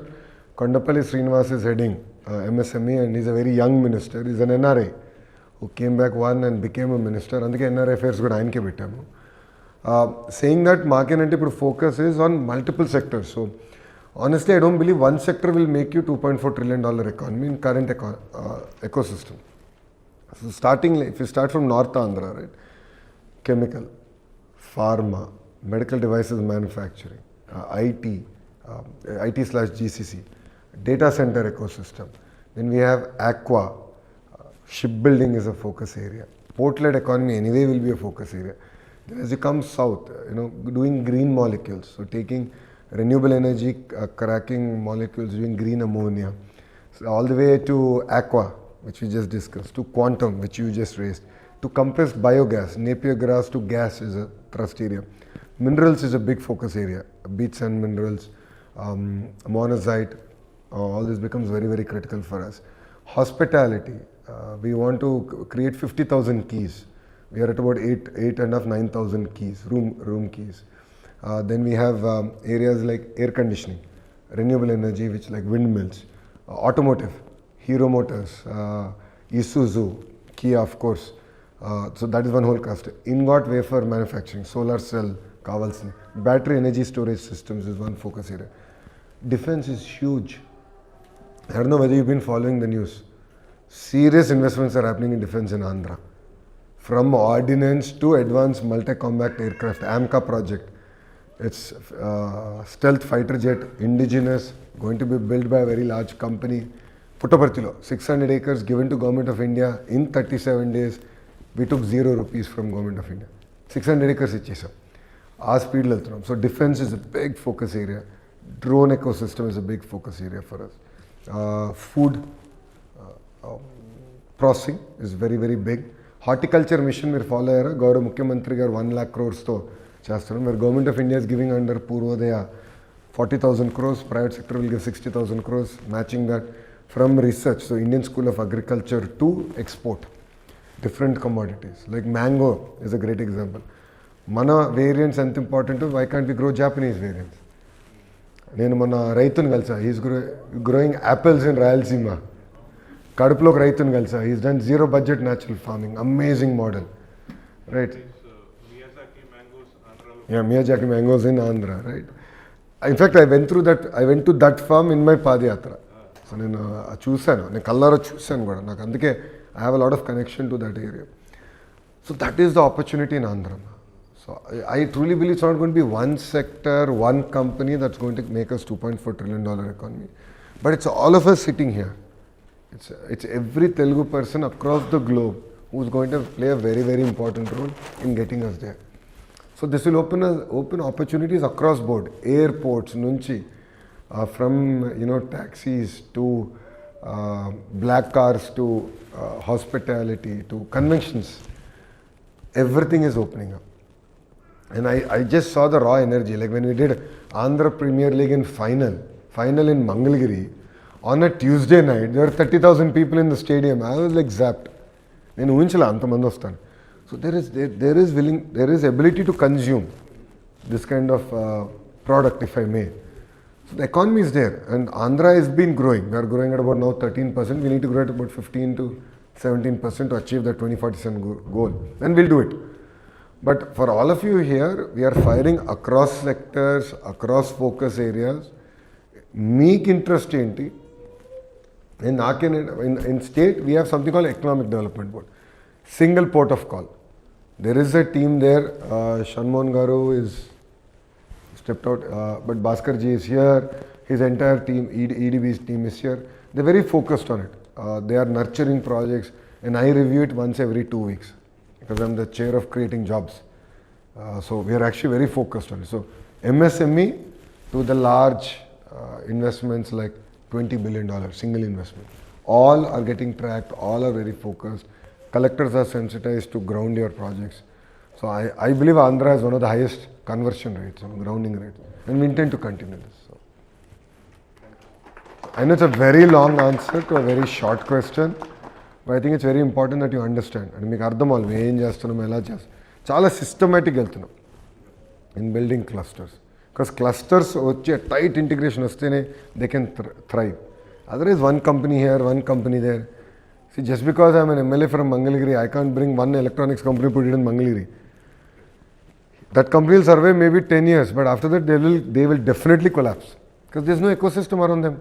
Kondapalli Srinivas is heading MSME, and he's a very young minister. He's an NRI who came back and became a minister. Andike NRI affairs kuda ayanke pettamu. Saying that market focus is on multiple sectors. So honestly, I don't believe one sector will make you $2.4 trillion economy in current ecosystem. So if you start from North Andhra, right? Chemical, pharma, medical devices manufacturing, IT/GCC, data center ecosystem. Then we have aqua, shipbuilding is a focus area. Port-led economy anyway will be a focus area. Then as you come south, doing green molecules, so taking renewable energy, cracking molecules, doing green ammonia, so all the way to aqua, which we just discussed, to quantum, which you just raised, to compressed biogas, Napier grass to gas is a thrust area. Minerals is a big focus area, beach sand minerals, monazite, all this becomes very, very critical for us. Hospitality, we want to create 50,000 keys. We are at about 9,000 keys, room keys. Then we have areas like air conditioning, renewable energy, which like windmills, automotive, Hero Motors, Isuzu, Kia, of course. So that is one whole cluster. Ingot wafer manufacturing, solar cell, kavalsini. Battery energy storage systems is one focus area. Defense is huge. I don't know whether you've been following the news. Serious investments are happening in defense in Andhra. From ordnance to advanced multi-combat aircraft, AMCA project. It's stealth fighter jet, indigenous, going to be built by a very large company. Puttaparthilo, 600 acres given to Government of India in 37 days. We took 0 rupees from Government of India. 600 acres ichesam. Our speed laltunam. So defense is a big focus area. Drone ecosystem is a big focus area for us. Food processing is very, very big. Horticulture mission మీరు follow అయ్యారా? గౌరవ ముఖ్యమంత్రి గారు 1 lakh crores చేస్తున్నాం. Where Government of India is giving under Purvodaya 40,000 crores, private sector will give 60,000 crores, matching that from research. So Indian School of Agriculture to export different commodities. Like mango is a great example. Mana variants ఎంత important, why can't we grow Japanese variants? నేను మన రైతుని కలిసా, he's growing apples in Rayalaseema. కడుపులో ఒక రైతుని కలిసా, he's done zero budget natural farming, amazing model, right? Yeah, Miyazaki mangoes in Andhra, right? In fact, I went to that farm in my Padayatra. So నేను చూశాను, నేను కళ్ళారా చూశాను కూడా. నాకు అందుకే I have a lot of connection to that area. So that is the opportunity in Andhra. So I truly believe it's not going to be one sector, one company that's going to make us $2.4 trillion economy. But it's all of us sitting here. It's every Telugu person across the globe who's going to play a very, very important role in getting us there. So this will open opportunities across board. Airports, nunchi, from taxis to black cars to hospitality to conventions. Everything is opening up. And I just saw the raw energy. Like when we did Andhra Premier League in final in Mangalagiri, on a Tuesday night, there were 30,000 people in the stadium. I was like zapped. So there is ability to consume. this kind of product, if I may. So the economy is there, and Andhra has been growing. We are growing at about now 13%. We need to grow at about 15 to 17% to achieve the 2047 goal, and we'll do it. But for all of you here, we are firing across sectors, across focus areas. Meek interest enti. In state, we have something called Economic Development Board. Single port of call. There is a team there. Shanmon Garu is stepped out, but Bhaskar ji is here. His entire team, EDB's team is here. They're very focused on it. They are nurturing projects, and I review it once every 2 weeks because I'm the chair of creating jobs. So we are actually very focused on it. So MSME to the large investments like $20 billion single investment. All are getting tracked, all are very focused. Collectors are sensitized to ground your projects. So I believe Andhra has one of the highest conversion rates and grounding rates, and we intend to continue this. So I know it's a very long answer to a very short question, but I think it's very important that you understand. And make ardham avali em chestunam ela chestunam. Chala systematic వెళ్తున్నాం in building clusters. Because clusters వచ్చే tight integration వస్తేనే they can thrive. Otherwise one company here, one company there. See, just because I'm an MLA from Mangalagiri, I can't bring one electronics company put it in Mangalagiri. That company will survive maybe 10 years, but after that they will definitely collapse because there's no ecosystem around them.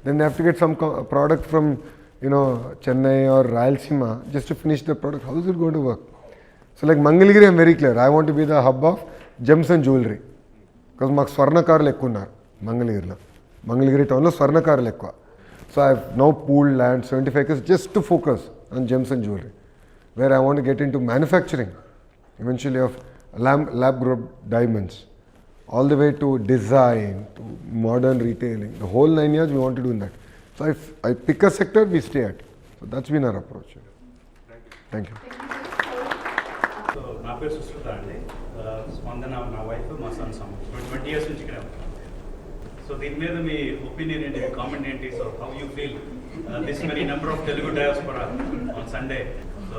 Then they have to get some product from Chennai or Rayalaseema just to finish the product. How is it going to work? So like Mangalagiri, I'm very clear. I want to be the hub of gems and jewelry because మాకు స్వర్ణకారులు ఎక్కువ ఉన్నారు మంగళగిరి టౌన్లో స్వర్ణకారులు ఎక్కువ. So I've now pooled land 75 acres just to focus on gems and jewelry, where I want to get into manufacturing eventually of lab grown diamonds, all the way to design, to modern retailing, the whole 9 years we want to do in that. So if I pick a sector, we stay at. So that's been our approach. Thank you. So నా పేరు సుశ్రుత అండి, స్పందన నా wife, మా sun some 20 years నుంచి ఇక్కడ. So దీని మీద మీ ఒపీనియన్ ఏంటి, కామెంట్ ఏంటి? So how you feel this many number of Telugu diaspora on Sunday, so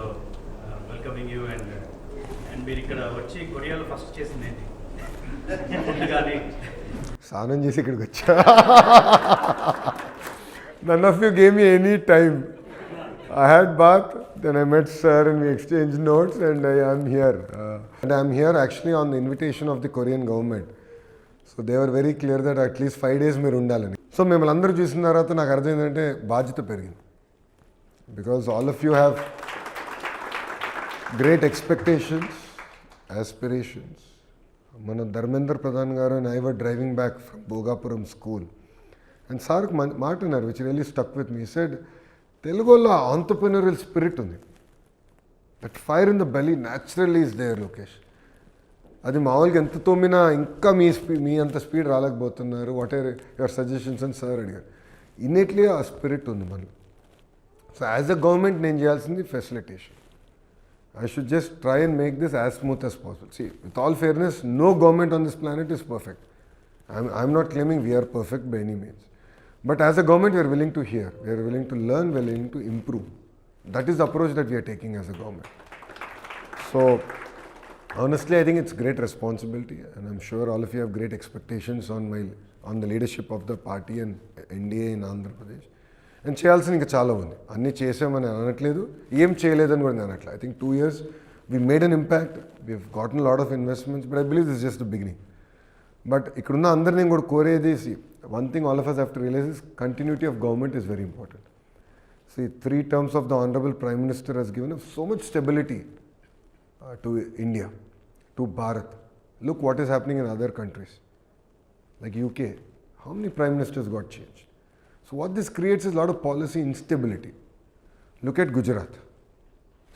welcoming you and మీరు ఇక్కడ వచ్చి కొరియాలో ఫస్ట్ చేసింది ఏంటి? ఫుడ్ కానీ స్నానం చేసి ఇక్కడికి వచ్చా. None of you gave me any time. I had bath, then I met sir and we exchanged notes, and I am here. And I am here actually on the invitation of the Korean government. So they were very clear that at least 5 days మీరు ఉండాలని. So మిమ్మల్ని అందరూ చూసిన తర్వాత నాకు అర్థం ఏంటంటే బాధ్యత పెరిగింది. Because all of you have great expectations, aspirations. మన ధర్మేంద్ర ప్రధాన్ గారు and I were driving back from Bhogapuram school. And sir మాట అన్నారు which really stuck with me. He said, తెలుగులో entrepreneurial spirit ఉంది. That fire in the belly naturally is there, Lokesh. అది మామూలుగా ఎంత తోమినా ఇంకా మీ అంత స్పీడ్ రాలేకపోతున్నారు. వాట్ ఆర్ యువర్ సజెషన్స్ అని సార్ అడిగారు. ఇన్నెట్లీ ఆ స్పిరిట్ ఉంది మనలో. సో యాజ్ అ గవర్నమెంట్ నేను చేయాల్సింది facilitation. I should just try and make this as smooth as possible. See, with all fairness, no government on this planet is perfect. I'm not claiming we are perfect by any means. But as a government, we are willing to hear, we are willing to learn, we are willing to improve. That is the approach that we are taking as a government. So, honestly, I think it's great responsibility, and I'm sure all of you have great expectations on the leadership of the party and NDA in Andhra Pradesh. And చేయాల్సిన ఇంకా చాలా ఉంది. అన్నీ చేసామని అనట్లేదు, ఏం చేయలేదని కూడా నేను అనట్లేదు. I think 2 years we made an impact, we have gotten a lot of investments, but I believe this is just the beginning. But ఇక్కడున్న అందరినీ కూడా కోరేది, one thing all of us have to realize is continuity of government is very important. See, 3 terms of the Honorable Prime Minister has given us so much stability to India, to Bharat. Look what is happening in other countries, like UK. How many Prime Ministers got changed? So what this creates is a lot of policy instability. Look at Gujarat.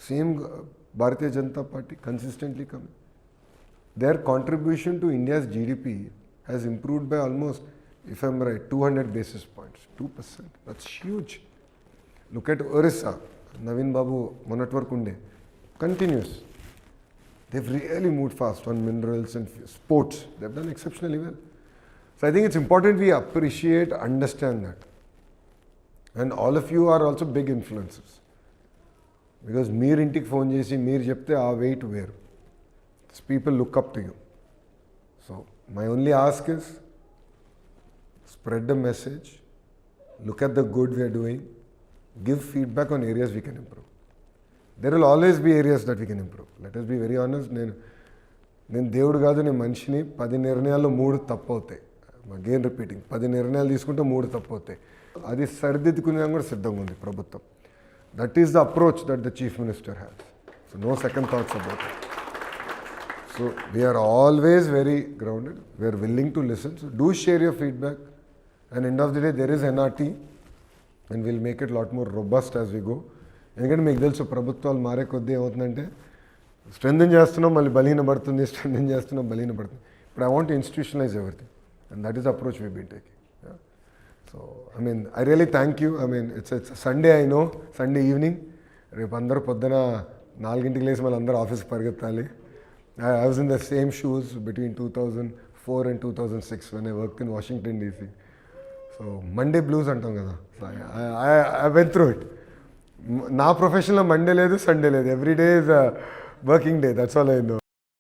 Same Bharatiya Janata Party consistently coming. Their contribution to India's GDP has improved by almost, if I'm right, 200 basis points. 2%. That's huge. Look at Orissa. Naveen Babu, Monatwar Kunde. Continuous. They've really moved fast on minerals and sports. They've done exceptionally well. So I think it's important we appreciate, understand that. And all of you are also big influencers. Because meer intiki phone chesi meer chepte aa weight వేరు. People look up to you. So my only ask is spread the message, look at the good we are doing, give feedback on areas we can improve. There will always be areas that we can improve. Let us be very honest. నేను దేవుడు కాదు, నేను మనిషిని. 10 నిర్ణయాల్లో 3 తప్పు అవుతాయి. Again repeating, 10 నిర్ణయాలు తీసుకుంటే 3 తప్పు అవుతాయి. అది సరిదిద్దుకునే కూడా సిద్ధంగా ఉంది ప్రభుత్వం. That is the approach that the chief minister has. So no second thoughts about it. So we're always very grounded. We're willing to listen. So do share your feedback. And end of the day there is NRT and will make it lot more robust as we go. ఎందుకంటే మీకు తెలుసు, ప్రభుత్వాలు మారే కొద్దీ ఏమవుతుందంటే strengthen చేస్తున్నాం, మళ్ళీ బలహీనపడుతుంది, strengthen చేస్తున్నాం, బలహీనపడుతుంది. ఇప్పుడు I want to institutionalise everything and that is approach we been taking. So I mean I really thank you. I mean it's Sunday, I know Sunday evening. రేపు అందరూ పొద్దున 4 లేసి మళ్ళీ అందరూ ఆఫీస్కి పరిగెత్తాలి. I was in the same shoes between 2004 and 2006 when I worked in Washington DC. So Monday blues అంటాం కదా. So I went through it. నా ప్రొఫెషన్లో మండే లేదు, సండే లేదు. Every day is working day. That's all I know.